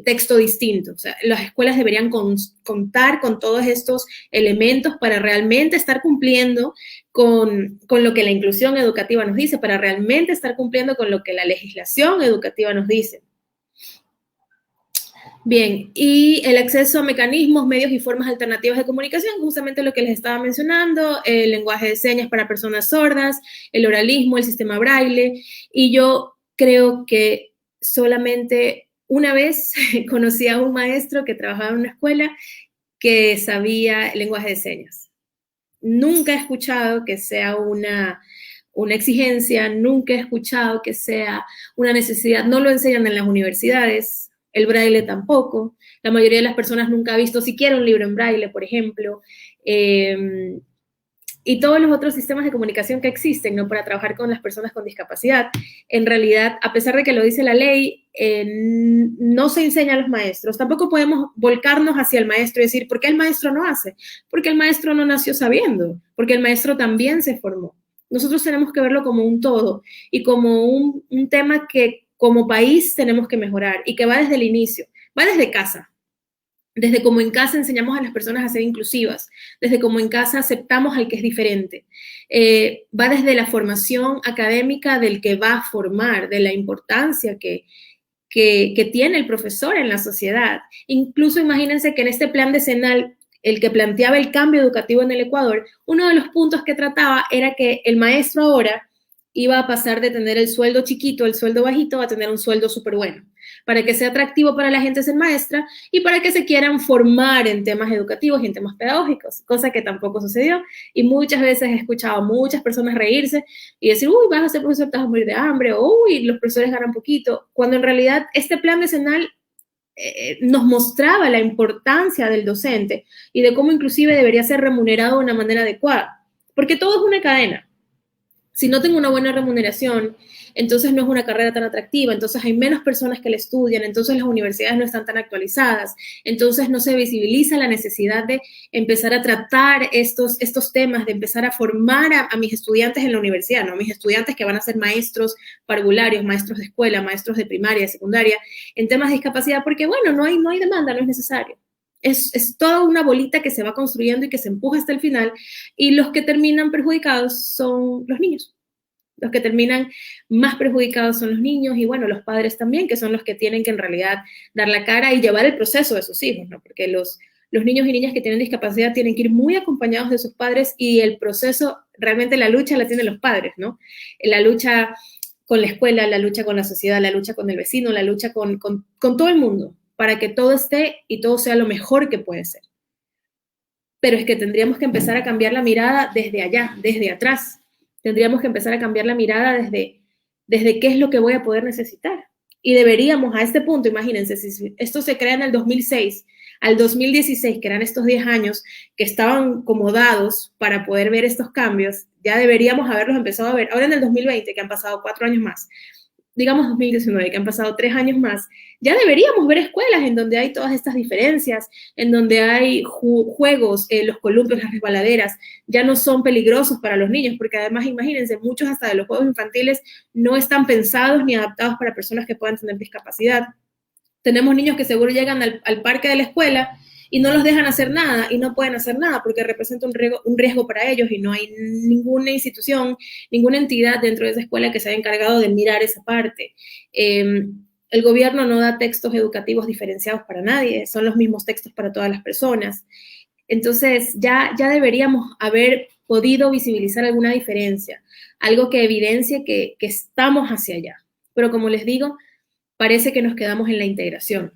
texto distinto. O sea, las escuelas deberían contar con todos estos elementos para realmente estar cumpliendo con lo que la inclusión educativa nos dice, para realmente estar cumpliendo con lo que la legislación educativa nos dice. Bien, y el acceso a mecanismos, medios y formas alternativas de comunicación, justamente lo que les estaba mencionando, el lenguaje de señas para personas sordas, el oralismo, el sistema braille, y yo creo que solamente una vez conocí a un maestro que trabajaba en una escuela que sabía el lenguaje de señas. Nunca he escuchado que sea una exigencia, nunca he escuchado que sea una necesidad, no lo enseñan en las universidades, el braille tampoco, la mayoría de las personas nunca ha visto siquiera un libro en braille, por ejemplo, y todos los otros sistemas de comunicación que existen, ¿no? Para trabajar con las personas con discapacidad. En realidad, a pesar de que lo dice la ley, no se enseña a los maestros. Tampoco podemos volcarnos hacia el maestro y decir, ¿por qué el maestro no hace? Porque el maestro no nació sabiendo, porque el maestro también se formó. Nosotros tenemos que verlo como un todo y como un tema que como país tenemos que mejorar y que va desde el inicio, va desde casa. Desde cómo en casa enseñamos a las personas a ser inclusivas, desde cómo en casa aceptamos al que es diferente. Va desde la formación académica del que va a formar, de la importancia que tiene el profesor en la sociedad. Incluso imagínense que en este plan decenal, el que planteaba el cambio educativo en el Ecuador, uno de los puntos que trataba era que el maestro ahora iba a pasar de tener el sueldo chiquito, el sueldo bajito, a tener un sueldo súper bueno, para que sea atractivo para la gente ser maestra y para que se quieran formar en temas educativos y en temas pedagógicos, cosa que tampoco sucedió. Y muchas veces he escuchado a muchas personas reírse y decir, uy, vas a ser profesor, te vas a morir de hambre, o uy, los profesores ganan poquito, cuando en realidad este plan decenal nos mostraba la importancia del docente y de cómo inclusive debería ser remunerado de una manera adecuada, porque todo es una cadena. Si no tengo una buena remuneración, entonces no es una carrera tan atractiva, entonces hay menos personas que la estudian, entonces las universidades no están tan actualizadas, entonces no se visibiliza la necesidad de empezar a tratar estos temas, de empezar a formar a mis estudiantes en la universidad, ¿no? Mis estudiantes que van a ser maestros parvularios, maestros de escuela, maestros de primaria, de secundaria, en temas de discapacidad, porque bueno, no hay demanda, no es necesario. Es toda una bolita que se va construyendo y que se empuja hasta el final, y los que terminan perjudicados son los niños. Los que terminan más perjudicados son los niños y, bueno, los padres también, que son los que tienen que en realidad dar la cara y llevar el proceso de sus hijos, ¿no? Porque los niños y niñas que tienen discapacidad tienen que ir muy acompañados de sus padres y el proceso, realmente la lucha la tienen los padres, ¿no? La lucha con la escuela, la lucha con la sociedad, la lucha con el vecino, la lucha con todo el mundo, para que todo esté y todo sea lo mejor que puede ser. Pero es que tendríamos que empezar a cambiar la mirada desde allá, desde atrás. Tendríamos que empezar a cambiar la mirada desde qué es lo que voy a poder necesitar. Y deberíamos, a este punto, imagínense, si esto se crea en el 2006, al 2016, que eran estos 10 años que estaban como dados para poder ver estos cambios, ya deberíamos haberlos empezado a ver. Ahora en el 2020, que han pasado 4 años más, digamos 2019, que han pasado 3 años más, ya deberíamos ver escuelas en donde hay todas estas diferencias, en donde hay juegos, los columpios, las resbaladeras, ya no son peligrosos para los niños, porque además, imagínense, muchos hasta de los juegos infantiles no están pensados ni adaptados para personas que puedan tener discapacidad. Tenemos niños que seguro llegan al parque de la escuela y no los dejan hacer nada y no pueden hacer nada porque representa un riesgo para ellos y no hay ninguna institución, ninguna entidad dentro de esa escuela que se haya encargado de mirar esa parte. El gobierno no da textos educativos diferenciados para nadie, son los mismos textos para todas las personas. Entonces ya deberíamos haber podido visibilizar alguna diferencia, algo que evidencie que estamos hacia allá. Pero como les digo, parece que nos quedamos en la integración.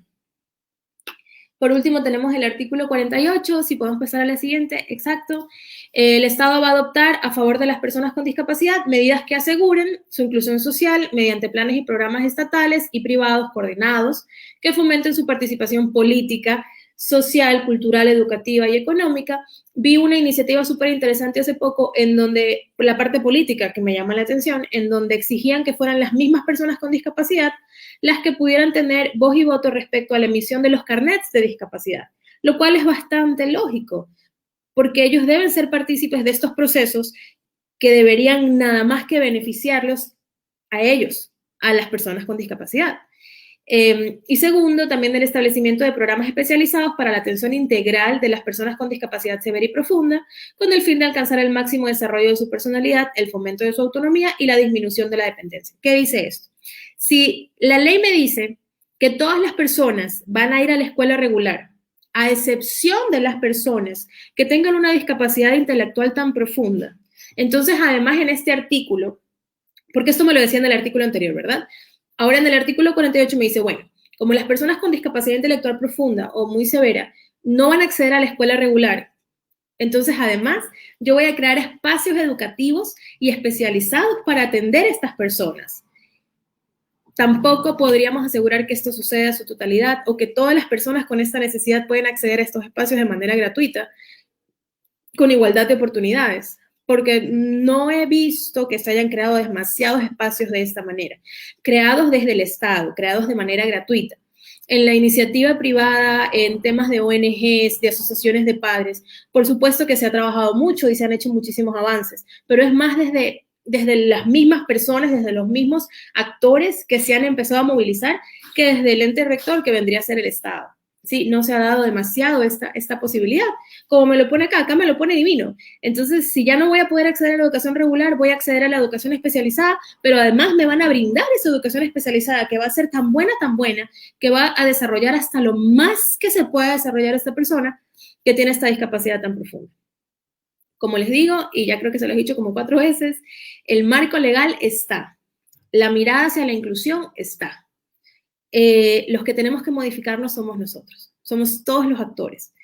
Por último, tenemos el artículo 48, si podemos pasar a la siguiente, exacto. El Estado va a adoptar a favor de las personas con discapacidad medidas que aseguren su inclusión social mediante planes y programas estatales y privados coordinados que fomenten su participación política, social, cultural, educativa y económica. Vi una iniciativa súper interesante hace poco en donde, la parte política que me llama la atención, en donde exigían que fueran las mismas personas con discapacidad las que pudieran tener voz y voto respecto a la emisión de los carnets de discapacidad, lo cual es bastante lógico, porque ellos deben ser partícipes de estos procesos que deberían nada más que beneficiarlos a ellos, a las personas con discapacidad. Y segundo, también el establecimiento de programas especializados para la atención integral de las personas con discapacidad severa y profunda, con el fin de alcanzar el máximo desarrollo de su personalidad, el fomento de su autonomía y la disminución de la dependencia. ¿Qué dice esto? Si la ley me dice que todas las personas van a ir a la escuela regular, a excepción de las personas que tengan una discapacidad intelectual tan profunda, entonces además en este artículo, porque esto me lo decía en el artículo anterior, ¿verdad? Ahora en el artículo 48 me dice, bueno, como las personas con discapacidad intelectual profunda o muy severa no van a acceder a la escuela regular, entonces además yo voy a crear espacios educativos y especializados para atender a estas personas. Tampoco podríamos asegurar que esto suceda a su totalidad o que todas las personas con esta necesidad pueden acceder a estos espacios de manera gratuita, con igualdad de oportunidades, porque no he visto que se hayan creado demasiados espacios de esta manera, creados desde el Estado, creados de manera gratuita. En la iniciativa privada, en temas de ONGs, de asociaciones de padres, por supuesto que se ha trabajado mucho y se han hecho muchísimos avances, pero es más desde las mismas personas, desde los mismos actores que se han empezado a movilizar, que desde el ente rector, que vendría a ser el Estado. Sí, no se ha dado demasiado esta posibilidad. Como me lo pone acá me lo pone divino. Entonces, si ya no voy a poder acceder a la educación regular, voy a acceder a la educación especializada, pero además me van a brindar esa educación especializada que va a ser tan buena, que va a desarrollar hasta lo más que se pueda desarrollar esta persona que tiene esta discapacidad tan profunda. Como les digo, y ya creo que se lo he dicho como 4 veces, el marco legal está. La mirada hacia la inclusión está. Los que tenemos que modificarnos somos nosotros, somos todos los actores,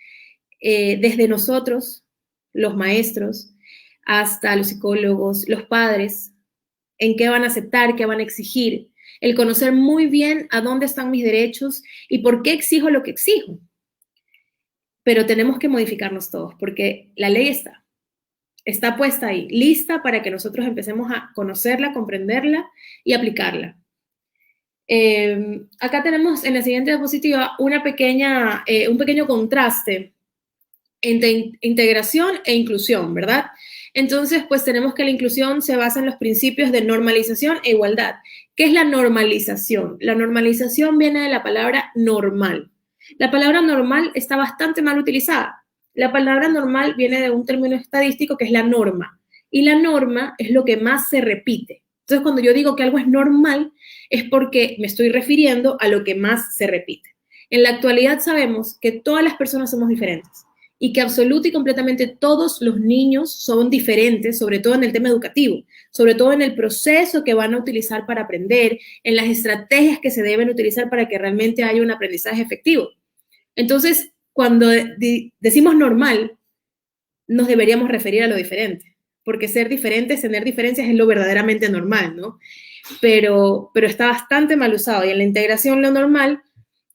desde nosotros, los maestros, hasta los psicólogos, los padres, en qué van a aceptar, qué van a exigir, el conocer muy bien a dónde están mis derechos y por qué exijo lo que exijo. Pero tenemos que modificarnos todos, porque la ley está puesta ahí, lista para que nosotros empecemos a conocerla, comprenderla y aplicarla. Acá tenemos en la siguiente diapositiva un pequeño contraste entre integración e inclusión, ¿verdad? Entonces, pues tenemos que la inclusión se basa en los principios de normalización e igualdad. ¿Qué es la normalización? La normalización viene de la palabra normal. La palabra normal está bastante mal utilizada. La palabra normal viene de un término estadístico que es la norma. Y la norma es lo que más se repite. Entonces, cuando yo digo que algo es normal, es porque me estoy refiriendo a lo que más se repite. En la actualidad sabemos que todas las personas somos diferentes y que absoluta y completamente todos los niños son diferentes, sobre todo en el tema educativo, sobre todo en el proceso que van a utilizar para aprender, en las estrategias que se deben utilizar para que realmente haya un aprendizaje efectivo. Entonces, cuando decimos normal, nos deberíamos referir a lo diferente, porque ser diferentes, tener diferencias es lo verdaderamente normal, ¿no? Pero está bastante mal usado y en la integración lo normal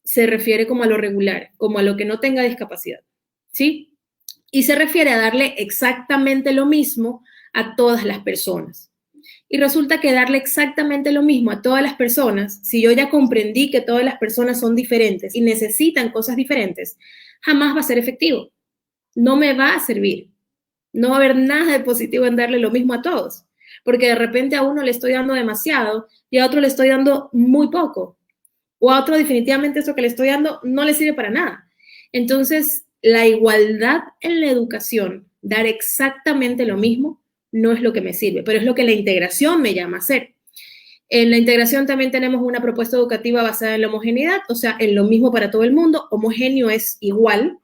se refiere como a lo regular, como a lo que no tenga discapacidad, ¿sí? Y se refiere a darle exactamente lo mismo a todas las personas. Y resulta que darle exactamente lo mismo a todas las personas, si yo ya comprendí que todas las personas son diferentes y necesitan cosas diferentes, jamás va a ser efectivo. No me va a servir. No va a haber nada de positivo en darle lo mismo a todos, porque de repente a uno le estoy dando demasiado y a otro le estoy dando muy poco, o a otro definitivamente eso que le estoy dando no le sirve para nada. Entonces, la igualdad en la educación, dar exactamente lo mismo, no es lo que me sirve, pero es lo que la integración me llama a hacer. En la integración también tenemos una propuesta educativa basada en la homogeneidad, o sea, en lo mismo para todo el mundo. Homogéneo es igual.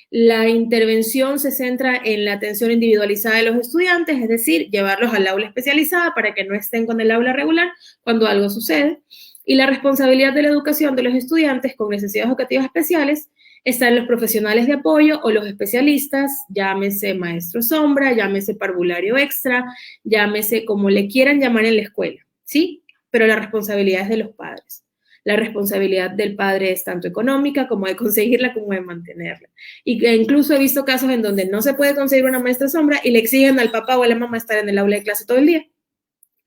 La intervención se centra en la atención individualizada de los estudiantes, es decir, llevarlos al aula especializada para que no estén con el aula regular cuando algo sucede. Y la responsabilidad de la educación de los estudiantes con necesidades educativas especiales está en los profesionales de apoyo o los especialistas, llámese maestro sombra, llámese parvulario extra, llámese como le quieran llamar en la escuela, ¿sí? Pero la responsabilidad es de los padres. La responsabilidad del padre es tanto económica como de conseguirla como de mantenerla. Y incluso he visto casos en donde no se puede conseguir una maestra sombra y le exigen al papá o a la mamá estar en el aula de clase todo el día,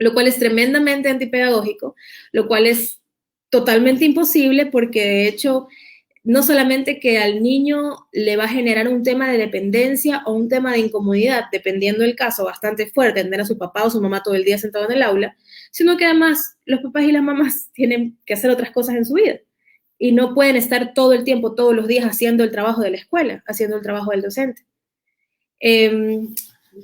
lo cual es tremendamente antipedagógico, lo cual es totalmente imposible porque de hecho no solamente que al niño le va a generar un tema de dependencia o un tema de incomodidad, dependiendo del caso, bastante fuerte, tener a su papá o su mamá todo el día sentado en el aula, sino que además los papás y las mamás tienen que hacer otras cosas en su vida y no pueden estar todo el tiempo, todos los días haciendo el trabajo de la escuela, haciendo el trabajo del docente.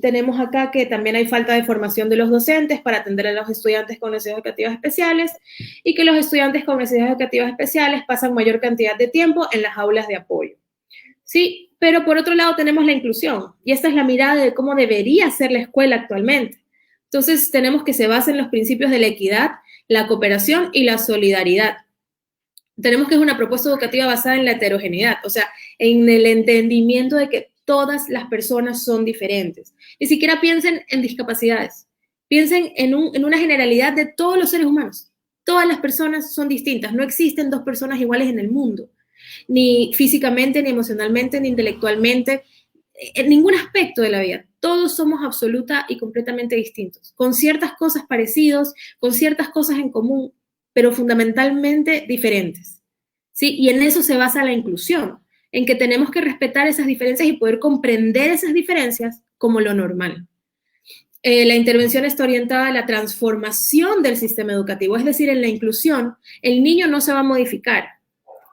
Tenemos acá que también hay falta de formación de los docentes para atender a los estudiantes con necesidades educativas especiales y que los estudiantes con necesidades educativas especiales pasan mayor cantidad de tiempo en las aulas de apoyo. Sí, pero por otro lado tenemos la inclusión y esta es la mirada de cómo debería ser la escuela actualmente. Entonces tenemos que se basa en los principios de la equidad, la cooperación y la solidaridad. Tenemos que es una propuesta educativa basada en la heterogeneidad, o sea, en el entendimiento de que todas las personas son diferentes. Ni siquiera piensen en discapacidades, piensen en una generalidad de todos los seres humanos. Todas las personas son distintas, no existen dos personas iguales en el mundo, ni físicamente, ni emocionalmente, ni intelectualmente, en ningún aspecto de la vida. Todos somos absoluta y completamente distintos, con ciertas cosas parecidos, con ciertas cosas en común, pero fundamentalmente diferentes, ¿sí? Y en eso se basa la inclusión, en que tenemos que respetar esas diferencias y poder comprender esas diferencias como lo normal. La intervención está orientada a la transformación del sistema educativo, es decir, en la inclusión, el niño no se va a modificar,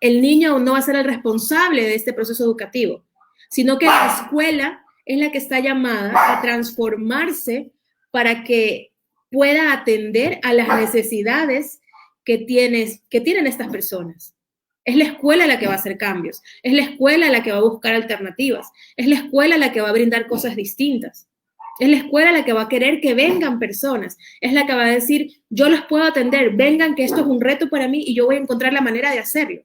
el niño no va a ser el responsable de este proceso educativo, sino que la escuela es la que está llamada a transformarse para que pueda atender a las necesidades que tienen estas personas. Es la escuela la que va a hacer cambios, es la escuela la que va a buscar alternativas, es la escuela la que va a brindar cosas distintas, es la escuela la que va a querer que vengan personas, es la que va a decir, yo los puedo atender, vengan que esto es un reto para mí y yo voy a encontrar la manera de hacerlo.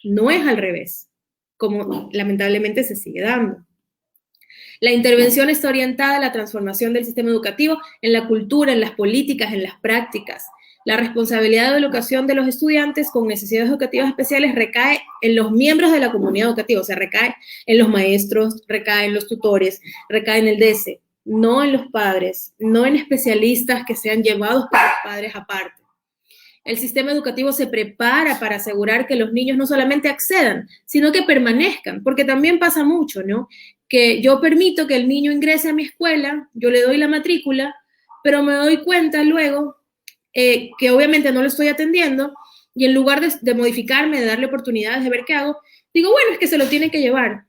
No es al revés, como lamentablemente se sigue dando. La intervención está orientada a la transformación del sistema educativo en la cultura, en las políticas, en las prácticas. La responsabilidad de la educación de los estudiantes con necesidades educativas especiales recae en los miembros de la comunidad educativa, o sea, recae en los maestros, recae en los tutores, recae en el DC, no en los padres, no en especialistas que sean llevados por los padres aparte. El sistema educativo se prepara para asegurar que los niños no solamente accedan, sino que permanezcan, porque también pasa mucho, ¿no? Que yo permito que el niño ingrese a mi escuela, yo le doy la matrícula, pero me doy cuenta luego que obviamente no lo estoy atendiendo y en lugar de modificarme, de darle oportunidades de ver qué hago, digo, bueno, es que se lo tiene que llevar,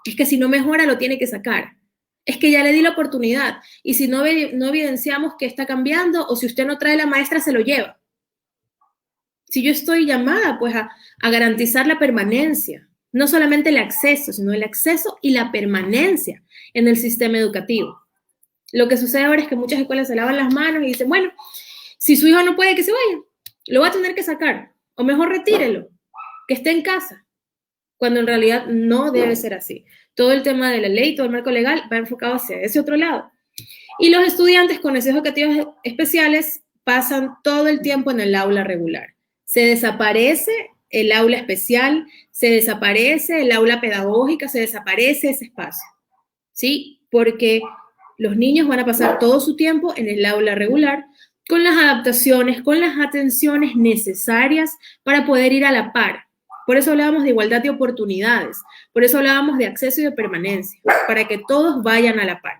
es que si no mejora lo tiene que sacar. Es que ya le di la oportunidad y si no evidenciamos que está cambiando o si usted no trae la maestra, se lo lleva. Si yo estoy llamada pues a garantizar la permanencia, no solamente el acceso, sino el acceso y la permanencia en el sistema educativo. Lo que sucede ahora es que muchas escuelas se lavan las manos y dicen, bueno, si su hijo no puede, que se vaya, lo va a tener que sacar, o mejor retírelo, que esté en casa, cuando en realidad no debe ser así. Todo el tema de la ley, todo el marco legal va enfocado hacia ese otro lado. Y los estudiantes con necesidades educativas especiales pasan todo el tiempo en el aula regular. Se desaparece el aula especial, se desaparece el aula pedagógica, se desaparece ese espacio, ¿sí? Porque Los niños van a pasar todo su tiempo en el aula regular con las adaptaciones, con las atenciones necesarias para poder ir a la par. Por eso hablábamos de igualdad de oportunidades, por eso hablábamos de acceso y de permanencia, para que todos vayan a la par.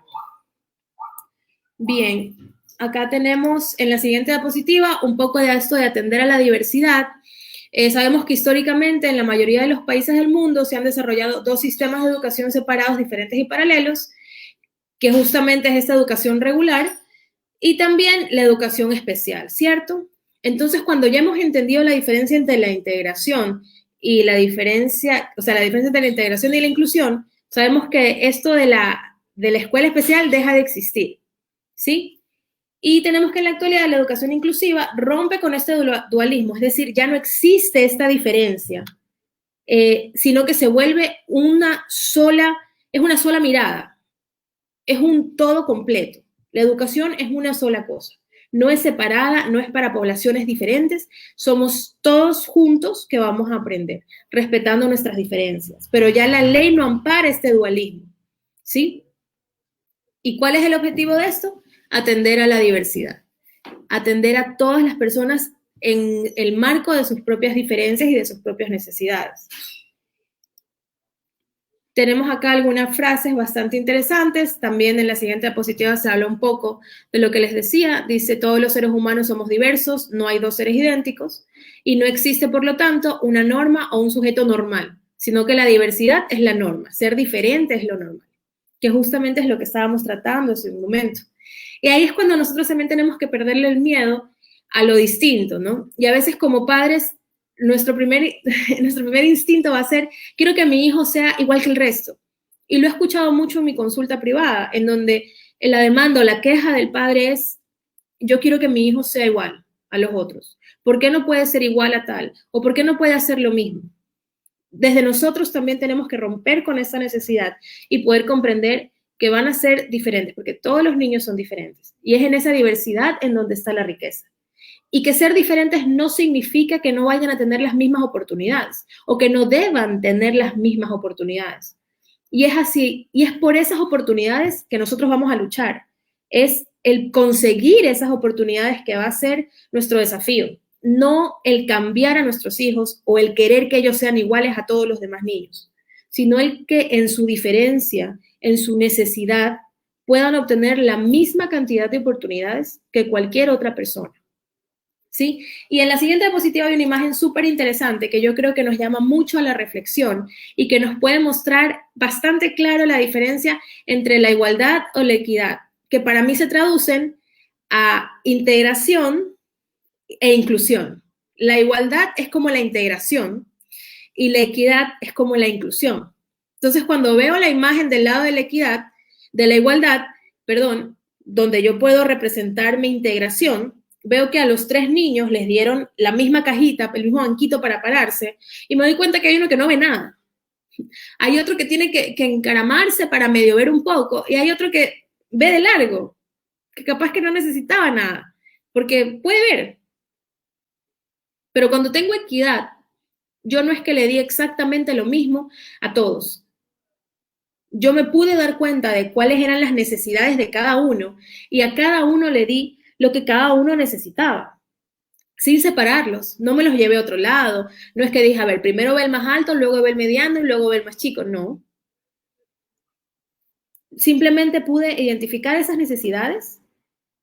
Bien, acá tenemos en la siguiente diapositiva un poco de esto de atender a la diversidad. Sabemos que históricamente en la mayoría de los países del mundo se han desarrollado dos sistemas de educación separados, diferentes y paralelos, que justamente es esta educación regular y también la educación especial, ¿cierto? Entonces, cuando ya hemos entendido la diferencia entre la integración y la diferencia, o sea, la diferencia entre la integración y la inclusión, sabemos que esto de la escuela especial deja de existir, ¿sí? Y tenemos que en la actualidad la educación inclusiva rompe con este dualismo, es decir, ya no existe esta diferencia, sino que se vuelve una sola mirada, es un todo completo. La educación es una sola cosa, no es separada, no es para poblaciones diferentes, somos todos juntos que vamos a aprender, respetando nuestras diferencias, pero ya la ley no ampara este dualismo, ¿sí? ¿Y cuál es el objetivo de esto? Atender a la diversidad, atender a todas las personas en el marco de sus propias diferencias y de sus propias necesidades. Tenemos acá algunas frases bastante interesantes. También en la siguiente diapositiva se habla un poco de lo que les decía. Dice, todos los seres humanos somos diversos, no hay dos seres idénticos y no existe, por lo tanto, una norma o un sujeto normal, sino que la diversidad es la norma, ser diferente es lo normal, que justamente es lo que estábamos tratando hace un momento. Y ahí es cuando nosotros también tenemos que perderle el miedo a lo distinto, ¿no? Y a veces como padres, nuestro primer instinto va a ser, quiero que mi hijo sea igual que el resto. Y lo he escuchado mucho en mi consulta privada, en donde la demanda o la queja del padre es, yo quiero que mi hijo sea igual a los otros. ¿Por qué no puede ser igual a tal? ¿O por qué no puede hacer lo mismo? Desde nosotros también tenemos que romper con esa necesidad y poder comprender que van a ser diferentes, porque todos los niños son diferentes. Y es en esa diversidad en donde está la riqueza. Y que ser diferentes no significa que no vayan a tener las mismas oportunidades o que no deban tener las mismas oportunidades. Y es así, y es por esas oportunidades que nosotros vamos a luchar. Es el conseguir esas oportunidades que va a ser nuestro desafío, no el cambiar a nuestros hijos o el querer que ellos sean iguales a todos los demás niños, sino el que en su diferencia, en su necesidad, puedan obtener la misma cantidad de oportunidades que cualquier otra persona. ¿Sí? Y en la siguiente diapositiva hay una imagen súper interesante que yo creo que nos llama mucho a la reflexión y que nos puede mostrar bastante claro la diferencia entre la igualdad o la equidad, que para mí se traducen a integración e inclusión. La igualdad es como la integración y la equidad es como la inclusión. Entonces, cuando veo la imagen del lado de la equidad, de la igualdad, perdón, donde yo puedo representar mi integración, veo que a los 3 niños les dieron la misma cajita, el mismo banquito para pararse, y me doy cuenta que hay uno que no ve nada. Hay otro que tiene que encaramarse para medio ver un poco, y hay otro que ve de largo, que capaz que no necesitaba nada, porque puede ver. Pero cuando tengo equidad, yo no es que le di exactamente lo mismo a todos. Yo me pude dar cuenta de cuáles eran las necesidades de cada uno, y a cada uno le di lo que cada uno necesitaba, sin separarlos. No me los llevé a otro lado. No es que dije, a ver, primero ve el más alto, luego ve el mediano y luego ve el más chico. No. Simplemente pude identificar esas necesidades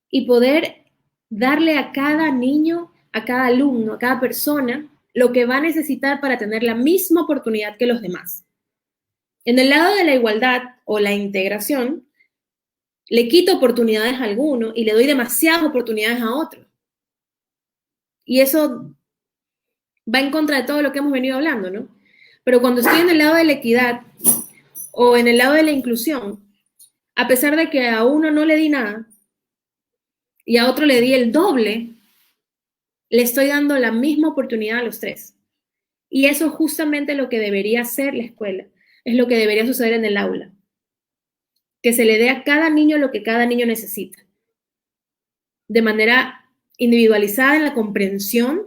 y poder darle a cada niño, a cada alumno, a cada persona, lo que va a necesitar para tener la misma oportunidad que los demás. En el lado de la igualdad o la integración, le quito oportunidades a alguno y le doy demasiadas oportunidades a otro. Y eso va en contra de todo lo que hemos venido hablando, ¿no? Pero cuando estoy en el lado de la equidad o en el lado de la inclusión, a pesar de que a uno no le di nada y a otro le di el doble, le estoy dando la misma oportunidad a los 3. Y eso es justamente lo que debería hacer la escuela, es lo que debería suceder en el aula. Que se le dé a cada niño lo que cada niño necesita, de manera individualizada en la comprensión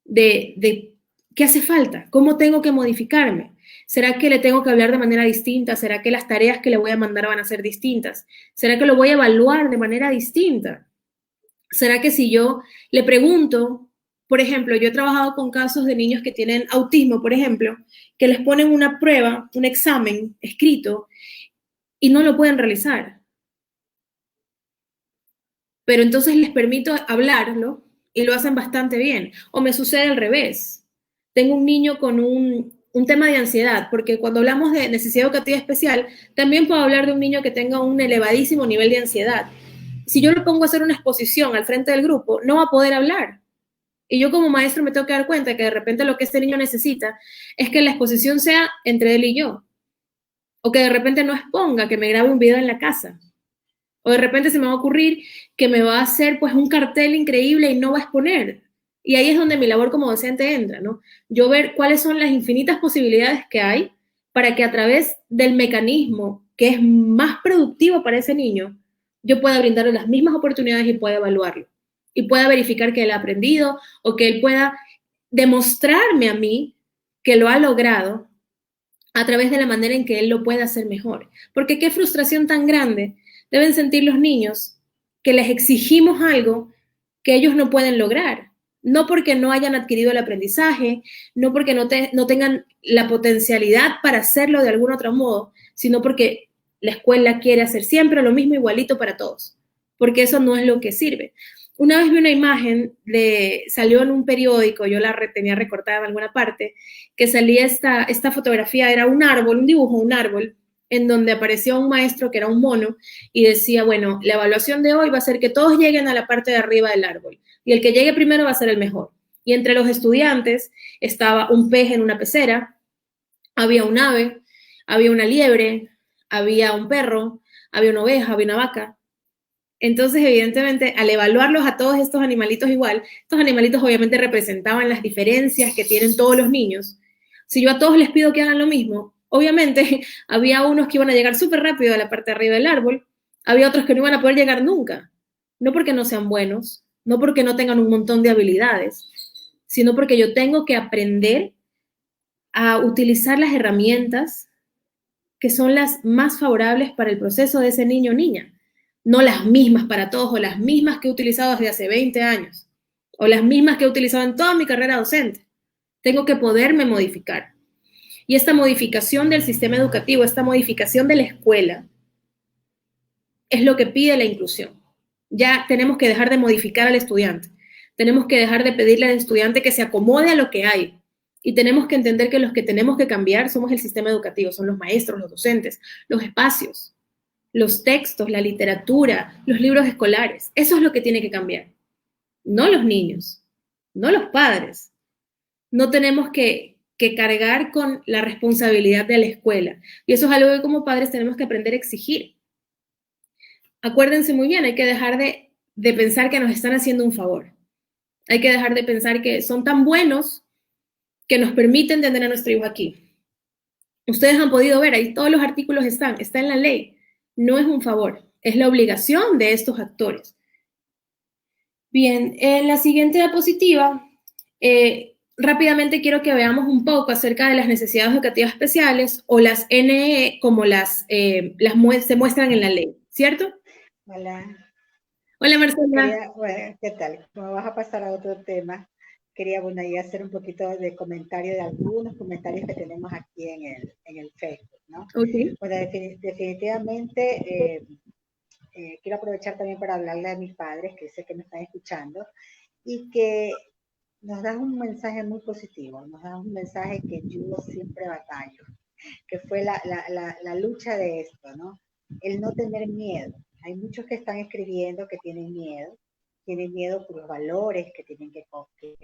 de qué hace falta, cómo tengo que modificarme. ¿Será que le tengo que hablar de manera distinta? ¿Será que las tareas que le voy a mandar van a ser distintas? ¿Será que lo voy a evaluar de manera distinta? ¿Será que si yo le pregunto, por ejemplo, yo he trabajado con casos de niños que tienen autismo, por ejemplo, que les ponen una prueba, un examen escrito y no lo pueden realizar? Pero entonces les permito hablarlo y lo hacen bastante bien. O me sucede al revés. Tengo un niño con un tema de ansiedad, porque cuando hablamos de necesidad educativa especial, también puedo hablar de un niño que tenga un elevadísimo nivel de ansiedad. Si yo le pongo a hacer una exposición al frente del grupo, no va a poder hablar. Y yo como maestro me tengo que dar cuenta que de repente lo que este niño necesita es que la exposición sea entre él y yo. O que de repente no exponga, que me grabe un video en la casa. O de repente se me va a ocurrir que me va a hacer pues un cartel increíble y no va a exponer. Y ahí es donde mi labor como docente entra, ¿no? Yo ver cuáles son las infinitas posibilidades que hay para que a través del mecanismo que es más productivo para ese niño, yo pueda brindarle las mismas oportunidades y pueda evaluarlo. Y pueda verificar que él ha aprendido o que él pueda demostrarme a mí que lo ha logrado a través de la manera en que él lo pueda hacer mejor. Porque qué frustración tan grande deben sentir los niños que les exigimos algo que ellos no pueden lograr. No porque no hayan adquirido el aprendizaje, no porque no tengan la potencialidad para hacerlo de algún otro modo, sino porque la escuela quiere hacer siempre lo mismo igualito para todos, porque eso no es lo que sirve. Una vez vi una imagen, salió en un periódico, yo la tenía recortada en alguna parte, que salía esta fotografía, era un árbol, un dibujo, un árbol, en donde apareció un maestro que era un mono y decía, bueno, la evaluación de hoy va a ser que todos lleguen a la parte de arriba del árbol y el que llegue primero va a ser el mejor. Y entre los estudiantes estaba un pez en una pecera, había un ave, había una liebre, había un perro, había una oveja, había una vaca. Entonces, evidentemente, al evaluarlos a todos estos animalitos igual, estos animalitos obviamente representaban las diferencias que tienen todos los niños. Si yo a todos les pido que hagan lo mismo, obviamente había unos que iban a llegar súper rápido a la parte de arriba del árbol, había otros que no iban a poder llegar nunca. No porque no sean buenos, no porque no tengan un montón de habilidades, sino porque yo tengo que aprender a utilizar las herramientas que son las más favorables para el proceso de ese niño o niña. No las mismas para todos o las mismas que he utilizado desde hace 20 años o las mismas que he utilizado en toda mi carrera docente. Tengo que poderme modificar. Y esta modificación del sistema educativo, esta modificación de la escuela, es lo que pide la inclusión. Ya tenemos que dejar de modificar al estudiante. Tenemos que dejar de pedirle al estudiante que se acomode a lo que hay. Y tenemos que entender que los que tenemos que cambiar somos el sistema educativo, son los maestros, los docentes, los espacios, los textos, la literatura, los libros escolares. Eso es lo que tiene que cambiar. No los niños, no los padres. No tenemos que cargar con la responsabilidad de la escuela. Y eso es algo que como padres tenemos que aprender a exigir. Acuérdense muy bien, hay que dejar de pensar que nos están haciendo un favor. Hay que dejar de pensar que son tan buenos que nos permiten tener a nuestro hijo aquí. Ustedes han podido ver, ahí todos los artículos está en la ley. No es un favor, es la obligación de estos actores. Bien, en la siguiente diapositiva, rápidamente quiero que veamos un poco acerca de las necesidades educativas especiales o las NE como se muestran en la ley, ¿cierto? Hola. Hola, Marcela. Bueno, ¿qué tal? Como vas a pasar a otro tema, quería, bueno, ahí hacer un poquito de comentario de algunos comentarios que tenemos aquí en el Facebook, ¿no? Okay. Bueno, definitivamente quiero aprovechar también para hablarle a mis padres, que sé que me están escuchando, y que nos dan un mensaje muy positivo, nos dan un mensaje que yo siempre batallo, que fue la lucha de esto, ¿no? El no tener miedo. Hay muchos que están escribiendo que tienen miedo por los valores que tienen que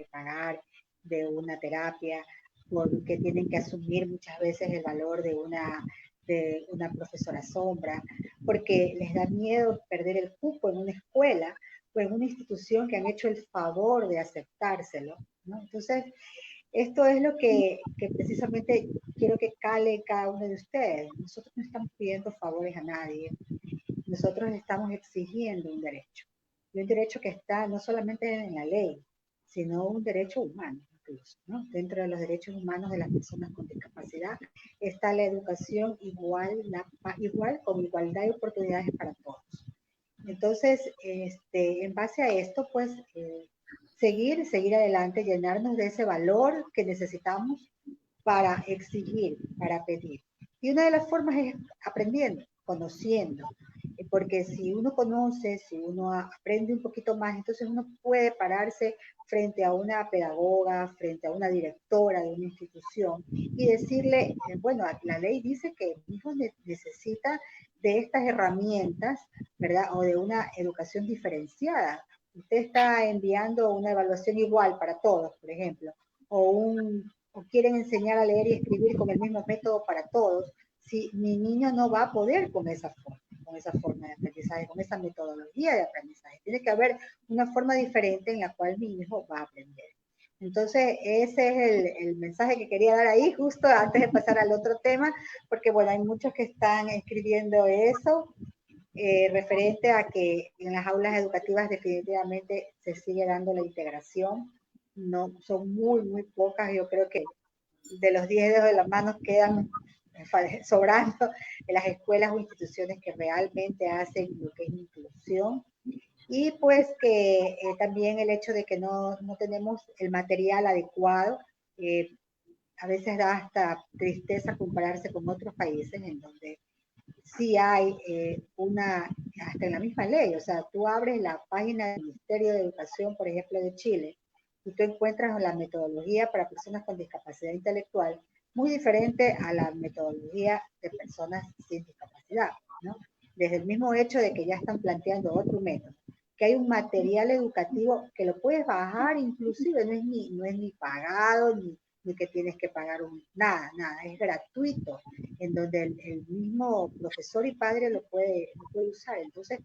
pagar de una terapia, porque tienen que asumir muchas veces el valor de una profesora sombra, porque les da miedo perder el cupo en una escuela o en una institución que han hecho el favor de aceptárselo, ¿no? Entonces, esto es lo que precisamente quiero que cale cada uno de ustedes. Nosotros no estamos pidiendo favores a nadie, nosotros estamos exigiendo un derecho que está no solamente en la ley, sino un derecho humano. incluso, ¿no? Dentro de los derechos humanos de las personas con discapacidad está la educación igual con igualdad de oportunidades para todos. Entonces, en base a esto, pues, seguir adelante, llenarnos de ese valor que necesitamos para exigir, para pedir. Y una de las formas es aprendiendo, conociendo, porque si uno conoce, si uno aprende un poquito más, entonces uno puede pararse frente a una pedagoga, frente a una directora de una institución y decirle, bueno, la ley dice que el hijo necesita de estas herramientas, ¿verdad? O de una educación diferenciada. Usted está enviando una evaluación igual para todos, por ejemplo, o quieren enseñar a leer y escribir con el mismo método para todos, si mi niño no va a poder con esa forma de aprendizaje, con esa metodología de aprendizaje. Tiene que haber una forma diferente en la cual mi hijo va a aprender. Entonces, ese es el mensaje que quería dar ahí, justo antes de pasar al otro tema, porque bueno, hay muchos que están escribiendo eso, referente a que en las aulas educativas definitivamente se sigue dando la integración. No, son muy pocas, yo creo que de los 10 dedos de las manos quedan sobrando en las escuelas o instituciones que realmente hacen lo que es inclusión. Y pues que también el hecho de que no tenemos el material adecuado, a veces da hasta tristeza compararse con otros países en donde sí hay hasta en la misma ley, o sea, tú abres la página del Ministerio de Educación, por ejemplo, de Chile, y tú encuentras la metodología para personas con discapacidad intelectual muy diferente a la metodología de personas sin discapacidad, ¿no? Desde el mismo hecho de que ya están planteando otro método, que hay un material educativo que lo puedes bajar, inclusive no es ni pagado, ni que tienes que pagar nada, es gratuito, en donde el mismo profesor y padre lo puede usar. Entonces,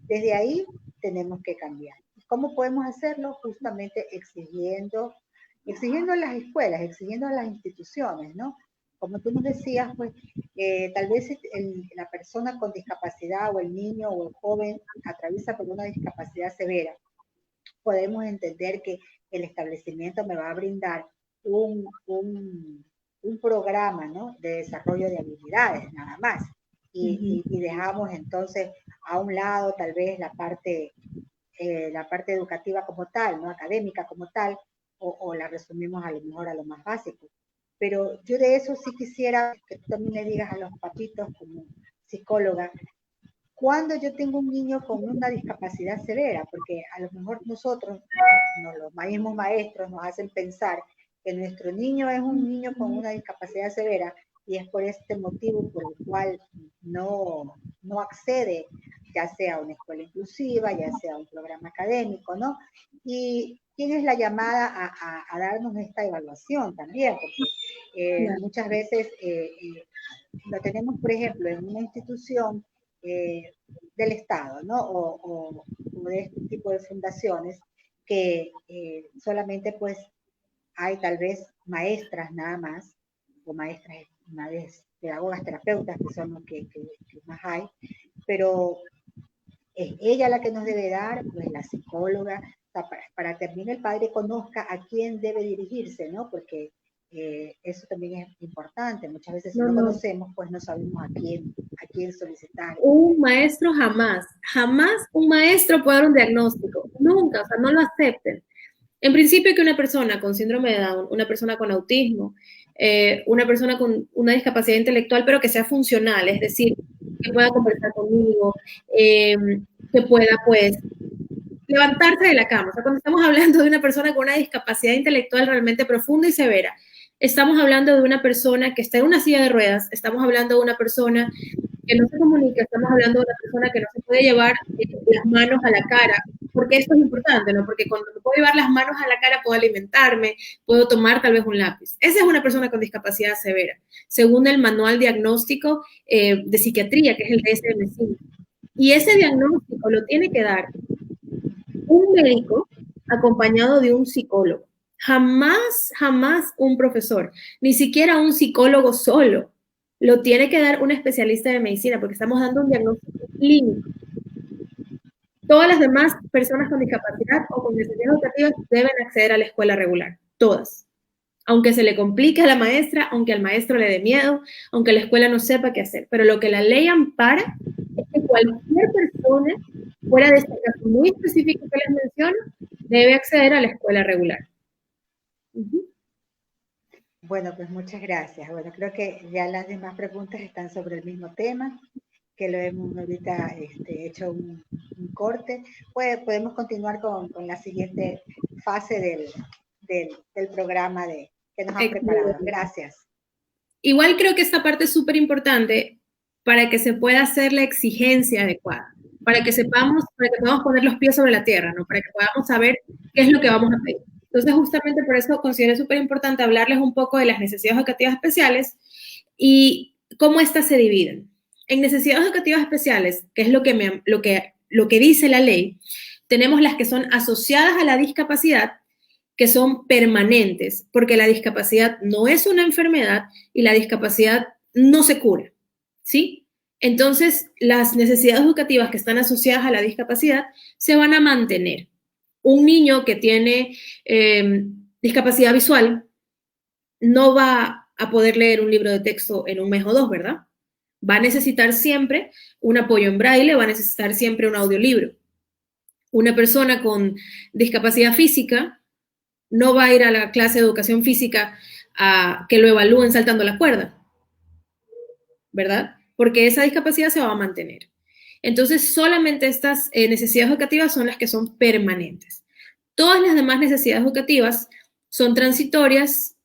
desde ahí tenemos que cambiar. ¿Cómo podemos hacerlo? Justamente exigiendo a las escuelas, exigiendo a las instituciones, ¿no? Como tú nos decías, pues tal vez la persona con discapacidad o el niño o el joven atraviesa por una discapacidad severa. Podemos entender que el establecimiento me va a brindar un programa, ¿no?, de desarrollo de habilidades, nada más. Y dejamos entonces a un lado tal vez la parte educativa como tal, ¿no?, académica como tal, o la resumimos a lo mejor a lo más básico. Pero yo de eso sí quisiera que tú también le digas a los papitos como psicóloga, cuando yo tengo un niño con una discapacidad severa, porque a lo mejor nosotros, los mismos maestros nos hacen pensar que nuestro niño es un niño con una discapacidad severa y es por este motivo por el cual no accede, ya sea a una escuela inclusiva, ya sea a un programa académico, ¿no? Y quién es la llamada a darnos esta evaluación también, porque muchas veces lo tenemos, por ejemplo, en una institución del Estado, ¿no? O de este tipo de fundaciones que solamente pues hay tal vez maestras nada más, o maestras, pedagogas, terapeutas, que son los que más hay, pero es ella la que nos debe dar, pues la psicóloga, para que también el padre conozca a quién debe dirigirse, ¿no? Porque eso también es importante. Muchas veces si no conocemos, pues no sabemos a quién solicitar. Un maestro jamás un maestro puede dar un diagnóstico, nunca, o sea, no lo acepten. En principio que una persona con síndrome de Down, una persona con autismo, una persona con una discapacidad intelectual, pero que sea funcional, es decir, que pueda conversar conmigo, que pueda, pues, levantarse de la cama. O sea, cuando estamos hablando de una persona con una discapacidad intelectual realmente profunda y severa, estamos hablando de una persona que está en una silla de ruedas, estamos hablando de una persona que no se comunica, estamos hablando de una persona que no se puede llevar las manos a la cara, porque esto es importante, ¿no? Porque cuando me puedo llevar las manos a la cara puedo alimentarme, puedo tomar tal vez un lápiz. Esa es una persona con discapacidad severa, según el manual diagnóstico de psiquiatría, que es el DSM-5. Y ese diagnóstico lo tiene que dar un médico acompañado de un psicólogo. Jamás un profesor, ni siquiera un psicólogo solo. Lo tiene que dar un especialista de medicina, porque estamos dando un diagnóstico clínico. Todas las demás personas con discapacidad o con necesidades educativas deben acceder a la escuela regular, todas. aunque se le complique a la maestra, aunque al maestro le dé miedo, aunque la escuela no sepa qué hacer. Pero lo que la ley ampara es que cualquier persona, fuera de este caso muy específico que les menciono, debe acceder a la escuela regular. Bueno, pues muchas gracias. Bueno, creo que ya las demás preguntas están sobre el mismo tema, que lo hemos ahorita hecho un corte. Pues podemos continuar con la siguiente fase del programa que nos han preparado. Gracias. Igual creo que esta parte es súper importante para que se pueda hacer la exigencia adecuada, para que podamos poner los pies sobre la tierra, ¿no? Para que podamos saber qué es lo que vamos a pedir. Entonces, justamente por eso considero súper importante hablarles un poco de las necesidades educativas especiales y cómo éstas se dividen. En necesidades educativas especiales, que es lo que dice la ley, tenemos las que son asociadas a la discapacidad, que son permanentes, porque la discapacidad no es una enfermedad y la discapacidad no se cura, ¿sí? Entonces, las necesidades educativas que están asociadas a la discapacidad se van a mantener. Un niño que tiene discapacidad visual no va a poder leer un libro de texto en un mes o dos, ¿verdad? Va a necesitar siempre un apoyo en braille, va a necesitar siempre un audiolibro. Una persona con discapacidad física no va a ir a la clase de educación física a que lo evalúen saltando la cuerda, ¿verdad? Porque esa discapacidad se va a mantener. Entonces, solamente estas necesidades educativas son las que son permanentes. Todas las demás necesidades educativas son transitorias,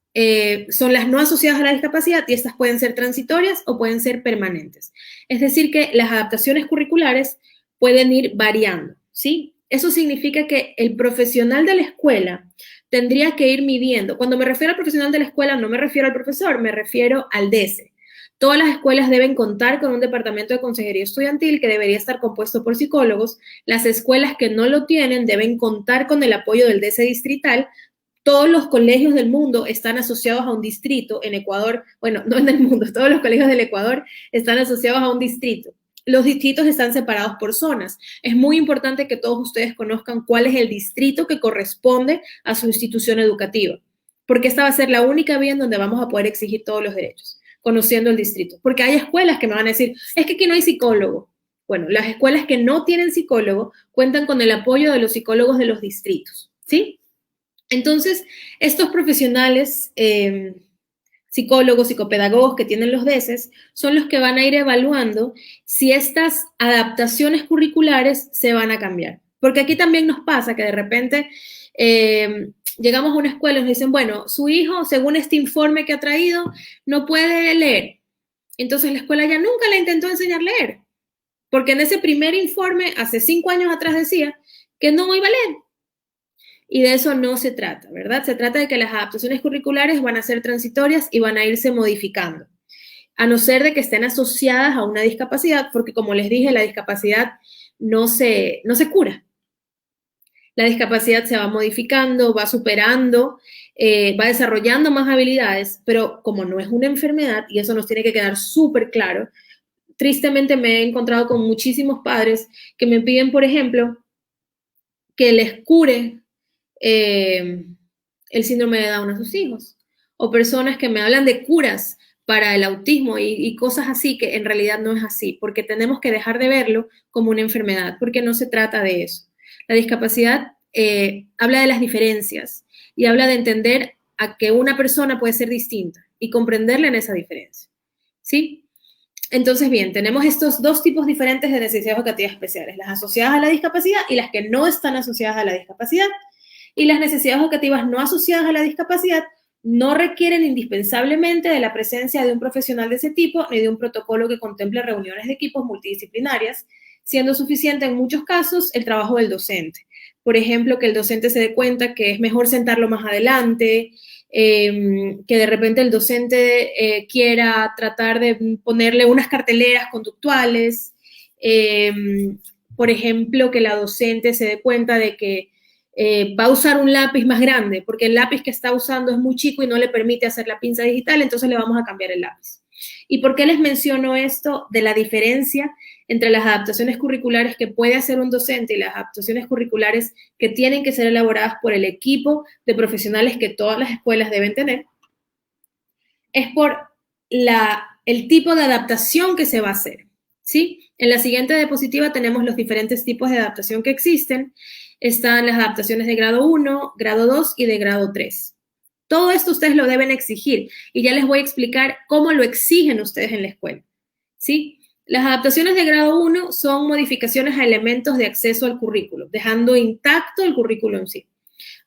son las no asociadas a la discapacidad y estas pueden ser transitorias o pueden ser permanentes. Es decir, que las adaptaciones curriculares pueden ir variando, ¿sí? Eso significa que el profesional de la escuela tendría que ir midiendo. Cuando me refiero al profesional de la escuela, no me refiero al profesor, me refiero al DC. Todas las escuelas deben contar con un departamento de consejería estudiantil que debería estar compuesto por psicólogos. Las escuelas que no lo tienen deben contar con el apoyo del DC distrital. Todos los colegios del mundo están asociados a un distrito. En Ecuador, bueno, no en el mundo, todos los colegios del Ecuador están asociados a un distrito. Los distritos están separados por zonas. Es muy importante que todos ustedes conozcan cuál es el distrito que corresponde a su institución educativa, porque esta va a ser la única vía en donde vamos a poder exigir todos los derechos, conociendo el distrito. Porque hay escuelas que me van a decir, es que aquí no hay psicólogo. Bueno, las escuelas que no tienen psicólogo cuentan con el apoyo de los psicólogos de los distritos, ¿sí? Entonces, estos profesionales, psicólogos, psicopedagogos que tienen los DESES, son los que van a ir evaluando si estas adaptaciones curriculares se van a cambiar. Porque aquí también nos pasa que de repente llegamos a una escuela y nos dicen, bueno, su hijo, según este informe que ha traído, no puede leer. Entonces la escuela ya nunca le intentó enseñar a leer. Porque en ese primer informe, hace 5 años atrás decía que no iba a leer. Y de eso no se trata, ¿verdad? Se trata de que las adaptaciones curriculares van a ser transitorias y van a irse modificando, a no ser de que estén asociadas a una discapacidad, porque como les dije, la discapacidad no se cura. La discapacidad se va modificando, va superando, va desarrollando más habilidades, pero como no es una enfermedad, y eso nos tiene que quedar súper claro, tristemente me he encontrado con muchísimos padres que me piden, por ejemplo, que les cure el síndrome de Down a sus hijos, o personas que me hablan de curas para el autismo y cosas así, que en realidad no es así, porque tenemos que dejar de verlo como una enfermedad, porque no se trata de eso. La discapacidad habla de las diferencias y habla de entender a que una persona puede ser distinta y comprenderla en esa diferencia, ¿sí? Entonces, bien, tenemos estos dos tipos diferentes de necesidades educativas especiales, las asociadas a la discapacidad y las que no están asociadas a la discapacidad. Y las necesidades educativas no asociadas a la discapacidad no requieren indispensablemente de la presencia de un profesional de ese tipo ni de un protocolo que contemple reuniones de equipos multidisciplinarias, siendo suficiente en muchos casos el trabajo del docente. Por ejemplo, que el docente se dé cuenta que es mejor sentarlo más adelante, que de repente el docente quiera tratar de ponerle unas carteleras conductuales, por ejemplo, que la docente se dé cuenta de que va a usar un lápiz más grande, porque el lápiz que está usando es muy chico y no le permite hacer la pinza digital, entonces le vamos a cambiar el lápiz. ¿Y por qué les menciono esto de la diferencia entre las adaptaciones curriculares que puede hacer un docente y las adaptaciones curriculares que tienen que ser elaboradas por el equipo de profesionales que todas las escuelas deben tener? es por el tipo de adaptación que se va a hacer, ¿sí? En la siguiente diapositiva tenemos los diferentes tipos de adaptación que existen. Están las adaptaciones de grado 1, grado 2 y de grado 3. Todo esto ustedes lo deben exigir y ya les voy a explicar cómo lo exigen ustedes en la escuela, ¿sí? Las adaptaciones de grado 1 son modificaciones a elementos de acceso al currículo, dejando intacto el currículo en sí.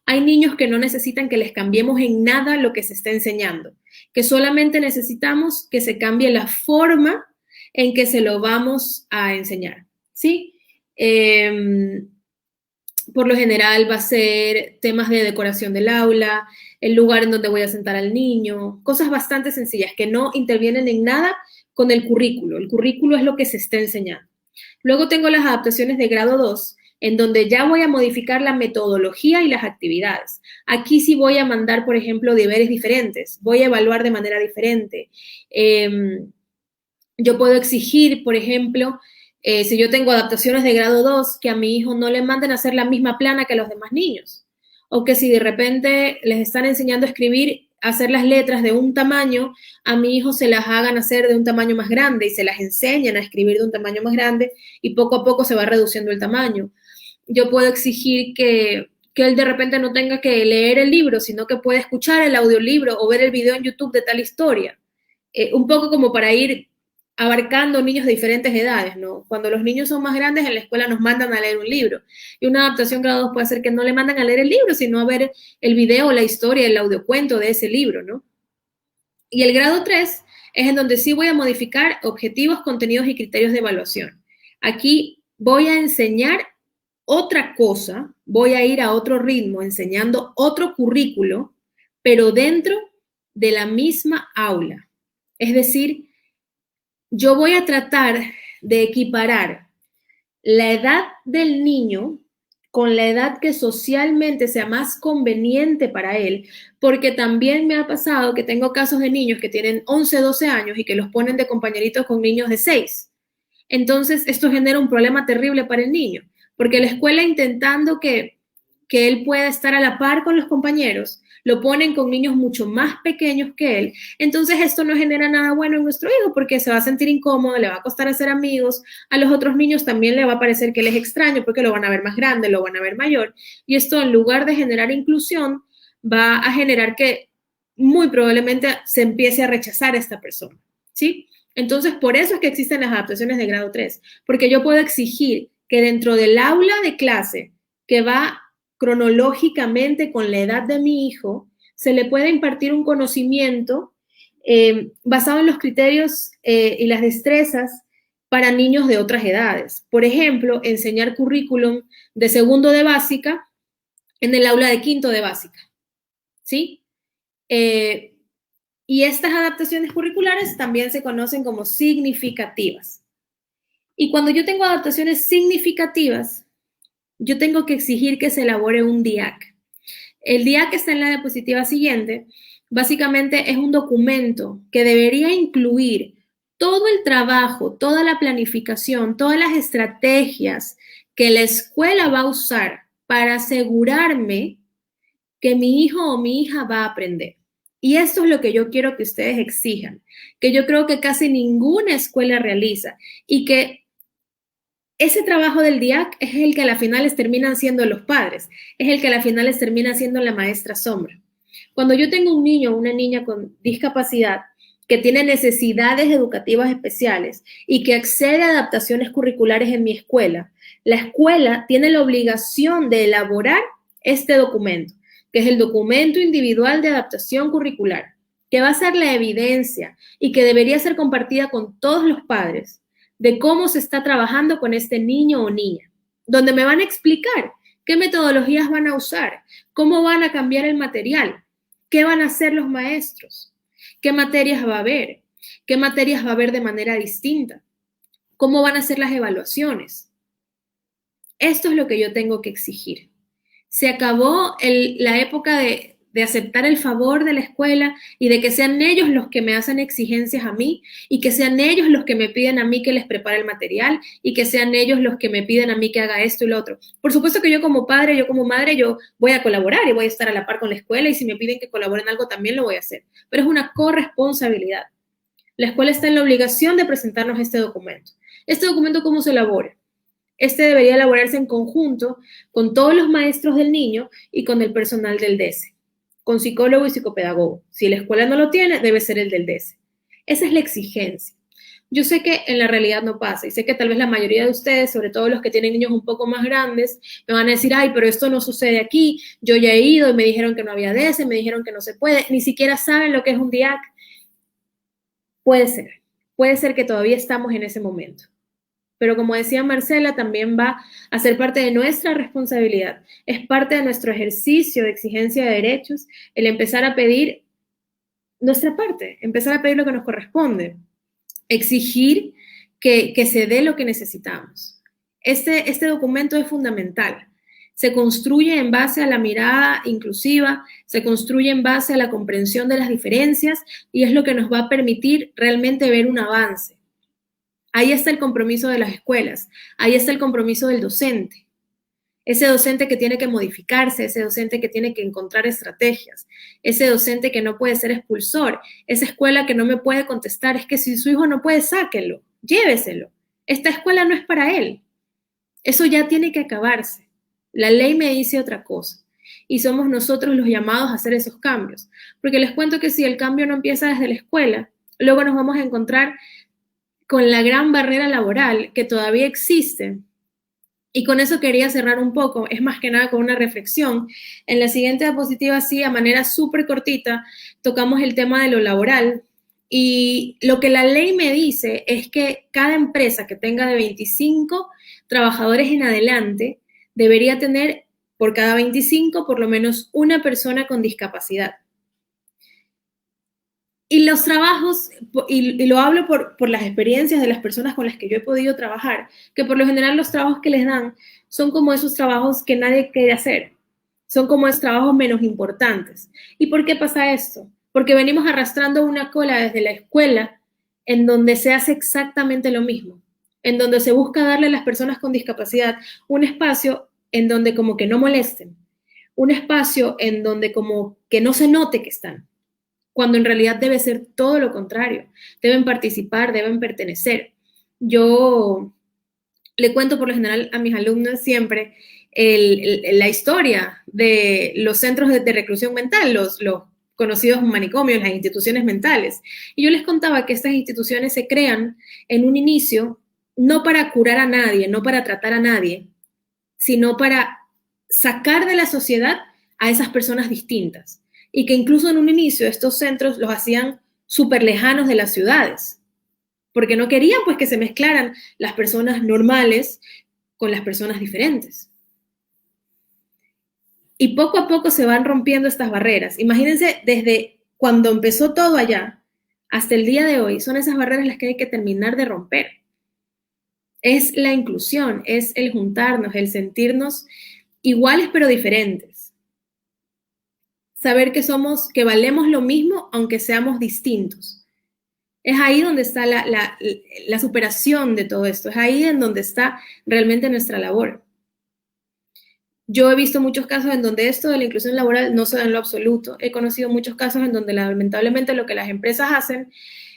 Hay niños que no necesitan que les cambiemos en nada lo que se está enseñando, que solamente necesitamos que se cambie la forma en que se lo vamos a enseñar, ¿sí? Por lo general va a ser temas de decoración del aula, el lugar en donde voy a sentar al niño, cosas bastante sencillas que no intervienen en nada con el currículo. El currículo es lo que se está enseñando. Luego tengo las adaptaciones de grado 2, en donde ya voy a modificar la metodología y las actividades. Aquí sí voy a mandar, por ejemplo, deberes diferentes, voy a evaluar de manera diferente. Yo puedo exigir, por ejemplo, si yo tengo adaptaciones de grado 2, que a mi hijo no le manden a hacer la misma plana que a los demás niños. O que si de repente les están enseñando a escribir, hacer las letras de un tamaño, a mi hijo se las hagan hacer de un tamaño más grande y se las enseñan a escribir de un tamaño más grande y poco a poco se va reduciendo el tamaño. Yo puedo exigir que él de repente no tenga que leer el libro, sino que pueda escuchar el audiolibro o ver el video en YouTube de tal historia. Un poco como para ir abarcando niños de diferentes edades, ¿no? Cuando los niños son más grandes, en la escuela nos mandan a leer un libro. Y una adaptación grado 2 puede ser que no le mandan a leer el libro, sino a ver el video, la historia, el audiocuento de ese libro, ¿no? Y el grado 3 es en donde sí voy a modificar objetivos, contenidos y criterios de evaluación. Aquí voy a enseñar otra cosa, voy a ir a otro ritmo, enseñando otro currículo, pero dentro de la misma aula. Es decir, yo voy a tratar de equiparar la edad del niño con la edad que socialmente sea más conveniente para él, porque también me ha pasado que tengo casos de niños que tienen 11, 12 años y que los ponen de compañeritos con niños de 6. Entonces, esto genera un problema terrible para el niño, porque la escuela intentando que él pueda estar a la par con los compañeros, lo ponen con niños mucho más pequeños que él. Entonces esto no genera nada bueno en nuestro hijo porque se va a sentir incómodo, le va a costar hacer amigos, a los otros niños también le va a parecer que él es extraño porque lo van a ver más grande, lo van a ver mayor. Y esto, en lugar de generar inclusión, va a generar que muy probablemente se empiece a rechazar a esta persona, ¿sí? Entonces, por eso es que existen las adaptaciones de grado 3, porque yo puedo exigir que dentro del aula de clase que va cronológicamente con la edad de mi hijo, se le puede impartir un conocimiento basado en los criterios y las destrezas para niños de otras edades. Por ejemplo, enseñar currículum de segundo de básica en el aula de quinto de básica, ¿sí? Y estas adaptaciones curriculares también se conocen como significativas. Y cuando yo tengo adaptaciones significativas, yo tengo que exigir que se elabore un DIAC. El DIAC está en la diapositiva siguiente. Básicamente es un documento que debería incluir todo el trabajo, toda la planificación, todas las estrategias que la escuela va a usar para asegurarme que mi hijo o mi hija va a aprender. Y esto es lo que yo quiero que ustedes exijan, que yo creo que casi ninguna escuela realiza y que ese trabajo del DIAC es el que a la finales terminan siendo los padres, es el que a la finales termina siendo la maestra sombra. Cuando yo tengo un niño o una niña con discapacidad que tiene necesidades educativas especiales y que accede a adaptaciones curriculares en mi escuela, la escuela tiene la obligación de elaborar este documento, que es el documento individual de adaptación curricular, que va a ser la evidencia y que debería ser compartida con todos los padres de cómo se está trabajando con este niño o niña, donde me van a explicar qué metodologías van a usar, cómo van a cambiar el material, qué van a hacer los maestros, qué materias va a haber, qué materias va a haber de manera distinta, cómo van a ser las evaluaciones. Esto es lo que yo tengo que exigir. Se acabó la época de de aceptar el favor de la escuela y de que sean ellos los que me hacen exigencias a mí y que sean ellos los que me piden a mí que les prepare el material y que sean ellos los que me piden a mí que haga esto y lo otro. Por supuesto que yo como padre, yo como madre, yo voy a colaborar y voy a estar a la par con la escuela y si me piden que colabore en algo también lo voy a hacer, pero es una corresponsabilidad. La escuela está en la obligación de presentarnos este documento. ¿Este documento cómo se elabora? Este debería elaborarse en conjunto con todos los maestros del niño y con el personal del DESE, con psicólogo y psicopedagogo. Si la escuela no lo tiene, debe ser el del DESE. Esa es la exigencia. Yo sé que en la realidad no pasa y sé que tal vez la mayoría de ustedes, sobre todo los que tienen niños un poco más grandes, me van a decir, ay, pero esto no sucede aquí, yo ya he ido y me dijeron que no había DESE, me dijeron que no se puede, ni siquiera saben lo que es un DIAC. Puede ser que todavía estamos en ese momento. Pero como decía Marcela, también va a ser parte de nuestra responsabilidad. Es parte de nuestro ejercicio de exigencia de derechos el empezar a pedir nuestra parte, empezar a pedir lo que nos corresponde, exigir que se dé lo que necesitamos. Este documento es fundamental. Se construye en base a la mirada inclusiva, se construye en base a la comprensión de las diferencias y es lo que nos va a permitir realmente ver un avance. Ahí está el compromiso de las escuelas, ahí está el compromiso del docente. Ese docente que tiene que modificarse, ese docente que tiene que encontrar estrategias, ese docente que no puede ser expulsor, esa escuela que no me puede contestar, es que si su hijo no puede, sáquenlo, lléveselo. Esta escuela no es para él. Eso ya tiene que acabarse. La ley me dice otra cosa y somos nosotros los llamados a hacer esos cambios. Porque les cuento que si el cambio no empieza desde la escuela, luego nos vamos a encontrar con la gran barrera laboral que todavía existe. Y con eso quería cerrar un poco, es más que nada con una reflexión. En la siguiente diapositiva, sí, a manera súper cortita, tocamos el tema de lo laboral. Y lo que la ley me dice es que cada empresa que tenga de 25 trabajadores en adelante debería tener por cada 25 por lo menos una persona con discapacidad. Y los trabajos, y lo hablo por las experiencias de las personas con las que yo he podido trabajar, que por lo general los trabajos que les dan son como esos trabajos que nadie quiere hacer, son como esos trabajos menos importantes. ¿Y por qué pasa esto? Porque venimos arrastrando una cola desde la escuela en donde se hace exactamente lo mismo, en donde se busca darle a las personas con discapacidad un espacio en donde como que no molesten, un espacio en donde como que no se note que están, cuando en realidad debe ser todo lo contrario. Deben participar, deben pertenecer. Yo le cuento por lo general a mis alumnos siempre la historia de los centros de reclusión mental, los conocidos manicomios, las instituciones mentales. Y yo les contaba que estas instituciones se crean en un inicio no para curar a nadie, no para tratar a nadie, sino para sacar de la sociedad a esas personas distintas. Y que incluso en un inicio estos centros los hacían súper lejanos de las ciudades, porque no querían pues que se mezclaran las personas normales con las personas diferentes. Y poco a poco se van rompiendo estas barreras. Imagínense, desde cuando empezó todo allá hasta el día de hoy, son esas barreras las que hay que terminar de romper. Es la inclusión, es el juntarnos, el sentirnos iguales pero diferentes. Saber que valemos lo mismo aunque seamos distintos. Es ahí donde está la superación de todo esto, es ahí en donde está realmente nuestra labor. Yo he visto muchos casos en donde esto de la inclusión laboral no se da en lo absoluto. He conocido muchos casos en donde lamentablemente lo que las empresas hacen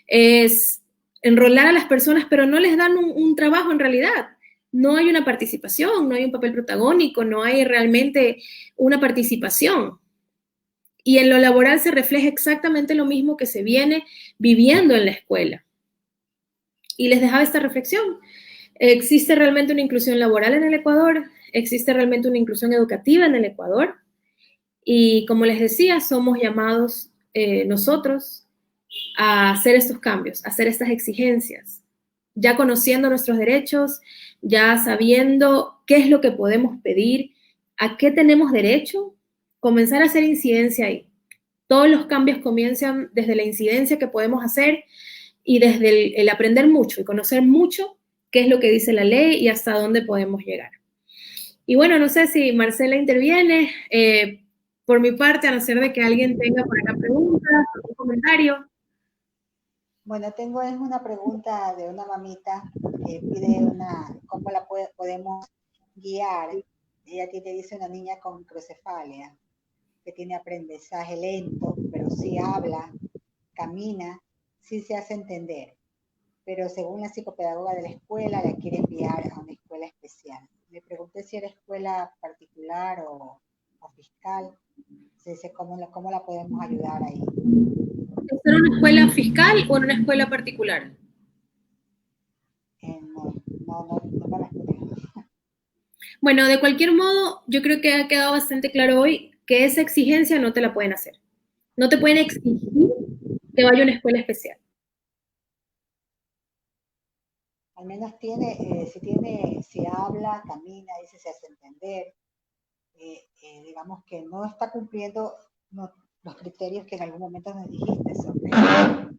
es enrolar a las personas, pero no les dan un trabajo en realidad. No hay una participación, no hay un papel protagónico, no hay realmente una participación. Y en lo laboral se refleja exactamente lo mismo que se viene viviendo en la escuela. Y les dejaba esta reflexión. ¿Existe realmente una inclusión laboral en el Ecuador? ¿Existe realmente una inclusión educativa en el Ecuador? Y como les decía, somos llamados nosotros a hacer estos cambios, a hacer estas exigencias, ya conociendo nuestros derechos, ya sabiendo qué es lo que podemos pedir, a qué tenemos derecho, comenzar a hacer incidencia ahí. Todos los cambios comienzan desde la incidencia que podemos hacer y desde el aprender mucho y conocer mucho qué es lo que dice la ley y hasta dónde podemos llegar. Y bueno, no sé si Marcela interviene, por mi parte, a no ser de que alguien tenga por acá preguntas, algún comentario. Bueno, tengo una pregunta de una mamita que pide cómo la podemos guiar. Ella dice una niña con microcefalia, que tiene aprendizaje lento, pero sí habla, camina, sí se hace entender. Pero según la psicopedagoga de la escuela, la quiere enviar a una escuela especial. Le pregunté si era escuela particular o fiscal. Dice, ¿cómo la podemos ayudar ahí? ¿Es en una escuela fiscal o en una escuela particular? No me respondió. Bueno, de cualquier modo, yo creo que ha quedado bastante claro hoy que esa exigencia no te la pueden hacer. No te pueden exigir que vaya a una escuela especial. Al menos si habla, camina, dice, se hace entender, digamos que no está cumpliendo los criterios que en algún momento nos dijiste sobre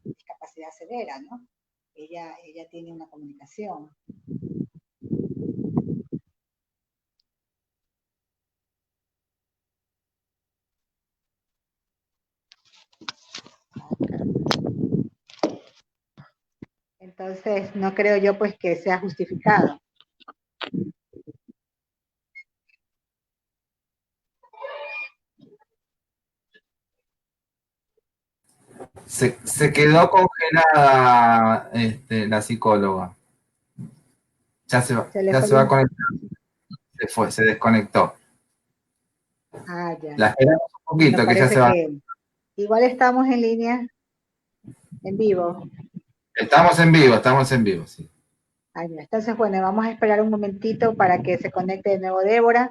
discapacidad severa, ¿no? Ella tiene una comunicación. Entonces, no creo yo pues que sea justificado. Se quedó congelada la psicóloga. Ya se va a conectar. Se desconectó. Ah, ya. La esperamos un poquito, Bueno, que ya se va. Igual estamos en línea, en vivo. Estamos en vivo, sí. Entonces, bueno, vamos a esperar un momentito para que se conecte de nuevo Débora.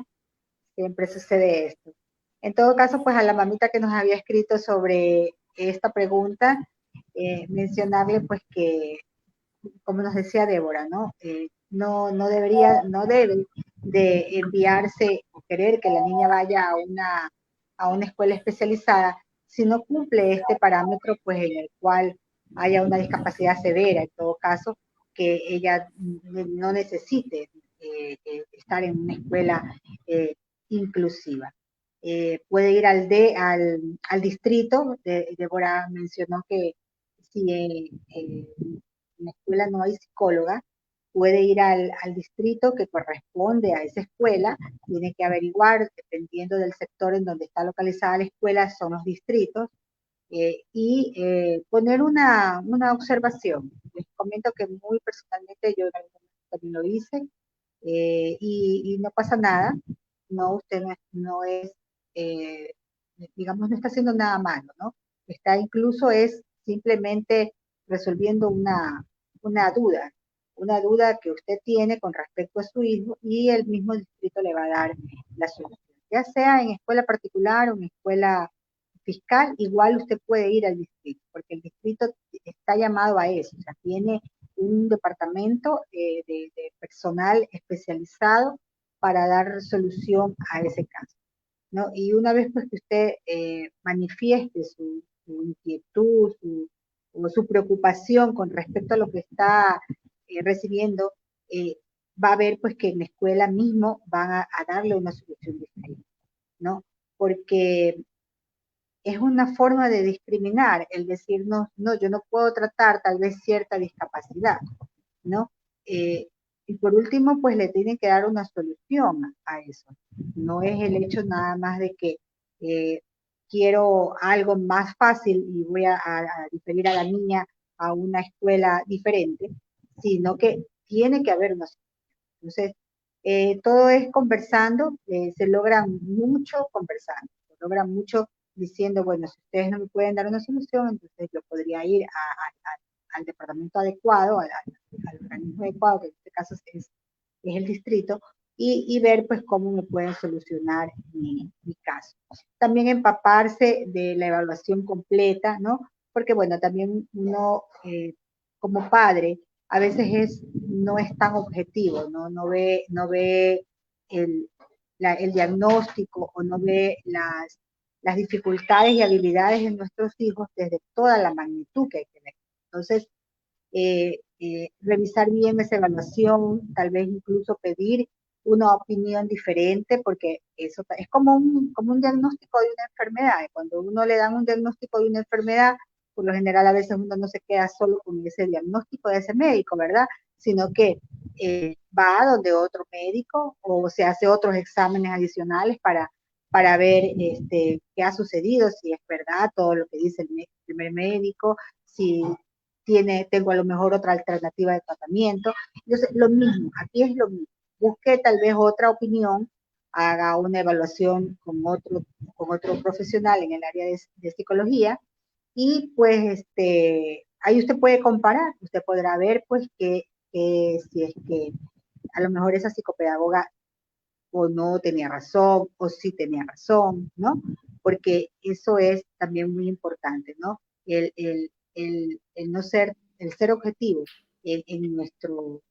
Siempre sucede esto. En todo caso, pues a la mamita que nos había escrito sobre esta pregunta, mencionarle pues que, como nos decía Débora, ¿no? No debe de enviarse o querer que la niña vaya a una escuela especializada si no cumple este parámetro, pues en el cual haya una discapacidad severa, en todo caso, que ella no necesite estar en una escuela inclusiva. Puede ir al distrito. Débora mencionó que si en la escuela no hay psicóloga, puede ir al distrito que corresponde a esa escuela, tiene que averiguar, dependiendo del sector en donde está localizada la escuela, son los distritos, y poner una observación. Les comento que muy personalmente yo en algún momento también lo hice, y no pasa nada. No, usted no es digamos, no está haciendo nada malo, ¿no? Está incluso es simplemente resolviendo una duda que usted tiene con respecto a su hijo, y el mismo distrito le va a dar la solución. Ya sea en escuela particular o en escuela fiscal, igual usted puede ir al distrito, porque el distrito está llamado a eso, o sea, tiene un departamento de personal especializado para dar solución a ese caso, ¿no? Y una vez pues que usted manifieste su inquietud, su preocupación con respecto a lo que está recibiendo, eh, va a ver pues que en la escuela mismo van a darle una solución diferente, ¿no? Porque es una forma de discriminar, el decir, no, yo no puedo tratar tal vez cierta discapacidad, ¿no? Y por último, pues le tienen que dar una solución a eso. No es el hecho nada más de que quiero algo más fácil y voy a diferir a la niña a una escuela diferente, sino que tiene que haber una solución. Entonces, todo es conversando, se logra mucho conversando, se logra mucho diciendo, bueno, si ustedes no me pueden dar una solución, entonces yo podría ir al departamento adecuado, al organismo adecuado, que en este caso es el distrito, y ver pues cómo me pueden solucionar mi caso. También empaparse de la evaluación completa, ¿no? Porque bueno, también uno como padre a veces no es tan objetivo, ¿no? No ve el diagnóstico, o no ve las dificultades y habilidades de nuestros hijos desde toda la magnitud que hay que ver. Entonces, revisar bien esa evaluación, tal vez incluso pedir una opinión diferente, porque eso es como un diagnóstico de una enfermedad. Cuando uno le dan un diagnóstico de una enfermedad, por lo general a veces uno no se queda solo con ese diagnóstico de ese médico, ¿verdad? Sino que va a donde otro médico o se hace otros exámenes adicionales para ver qué ha sucedido, si es verdad todo lo que dice el primer médico, si tengo a lo mejor otra alternativa de tratamiento. Entonces, lo mismo, aquí es lo mismo. Busque tal vez otra opinión, haga una evaluación con otro profesional en el área de psicología y pues ahí usted puede comparar, usted podrá ver pues que si es que a lo mejor esa psicopedagoga o no tenía razón, o sí tenía razón, ¿no? Porque eso es también muy importante, ¿no? El no ser, el ser objetivo en nuestro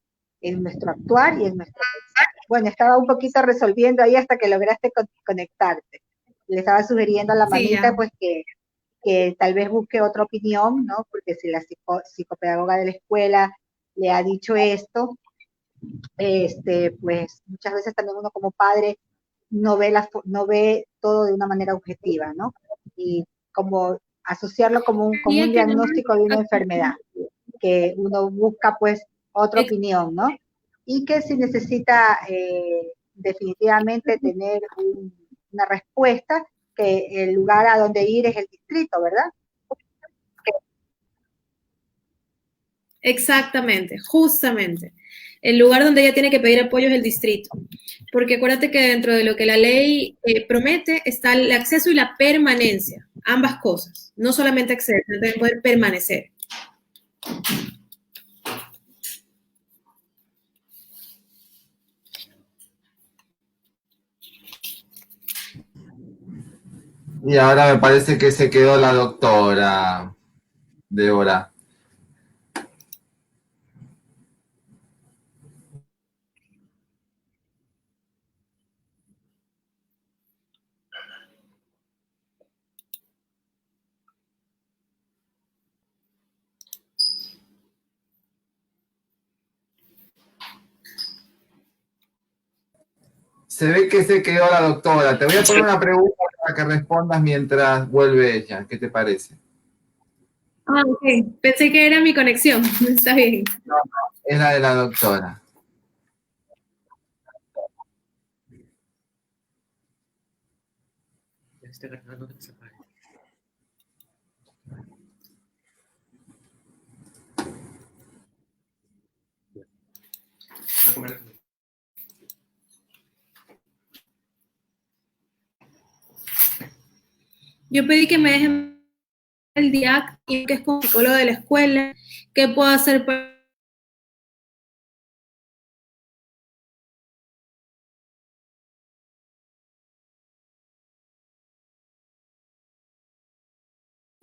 actuar y en nuestro pensar. Bueno, estaba un poquito resolviendo ahí hasta que lograste conectarte. Le estaba sugiriendo a la mamita, pues, que tal vez busque otra opinión, ¿no? Porque si la psicopedagoga de la escuela le ha dicho esto, pues muchas veces también uno como padre no ve todo de una manera objetiva, ¿no? Y como asociarlo como un diagnóstico de una enfermedad, que uno busca pues otra opinión, ¿no? Y que si necesita definitivamente tener una respuesta, que el lugar a donde ir es el distrito, ¿verdad? Exactamente, justamente. El lugar donde ella tiene que pedir apoyo es el distrito. Porque acuérdate que dentro de lo que la ley promete está el acceso y la permanencia, ambas cosas. No solamente acceder, sino también poder permanecer. Y ahora me parece que se quedó la doctora Débora. Se ve que se quedó la doctora. Te voy a poner una pregunta para que respondas mientras vuelve ella. ¿Qué te parece? Ah, ok. Pensé que era mi conexión. Está bien. No, es la de la doctora. Yo pedí que me dejen el DIAC, que es como psicólogo de la escuela, qué puedo hacer para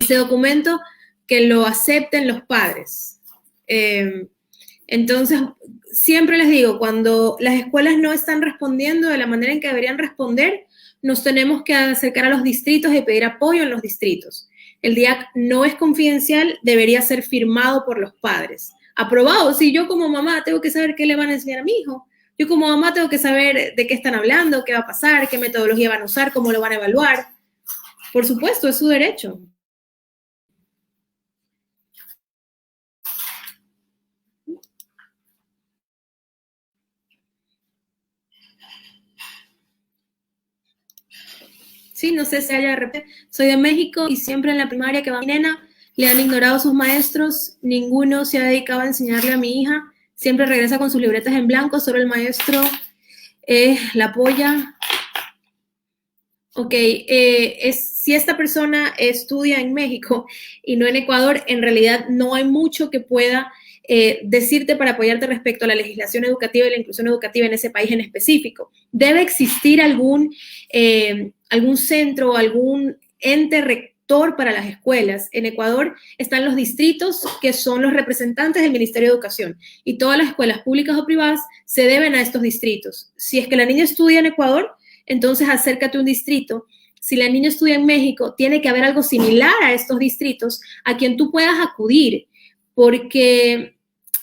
ese documento, que lo acepten los padres. Entonces, siempre les digo, cuando las escuelas no están respondiendo de la manera en que deberían responder, nos tenemos que acercar a los distritos y pedir apoyo en los distritos. El DIAC no es confidencial, debería ser firmado por los padres. Aprobado, si yo como mamá tengo que saber qué le van a enseñar a mi hijo. Yo como mamá tengo que saber de qué están hablando, qué va a pasar, qué metodología van a usar, cómo lo van a evaluar. Por supuesto, es su derecho. Sí, no sé si haya de repente. Soy de México y siempre en la primaria que va mi nena le han ignorado a sus maestros, ninguno se ha dedicado a enseñarle a mi hija, siempre regresa con sus libretas en blanco, solo el maestro la apoya. Ok, si esta persona estudia en México y no en Ecuador, en realidad no hay mucho que pueda decirte para apoyarte respecto a la legislación educativa y la inclusión educativa en ese país en específico. Debe existir algún centro o algún ente rector para las escuelas. En Ecuador están los distritos, que son los representantes del Ministerio de Educación, y todas las escuelas públicas o privadas se deben a estos distritos. Si es que la niña estudia en Ecuador, entonces acércate a un distrito. Si la niña estudia en México, tiene que haber algo similar a estos distritos a quien tú puedas acudir, porque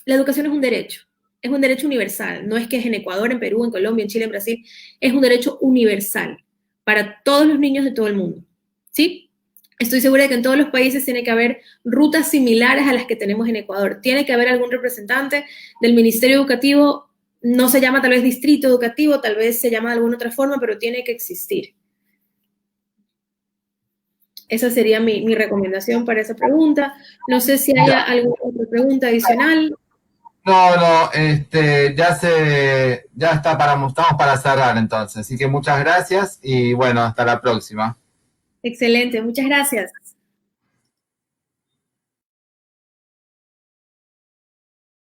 la educación es un derecho. Es un derecho universal, no es que es en Ecuador, en Perú, en Colombia, en Chile, en Brasil, es un derecho universal para todos los niños de todo el mundo, ¿sí? Estoy segura de que en todos los países tiene que haber rutas similares a las que tenemos en Ecuador. Tiene que haber algún representante del Ministerio Educativo, no se llama tal vez distrito educativo, tal vez se llama de alguna otra forma, pero tiene que existir. Esa sería mi recomendación para esa pregunta. No sé si haya alguna otra pregunta adicional. No, ya está estamos para cerrar entonces. Así que muchas gracias y bueno, hasta la próxima. Excelente, muchas gracias.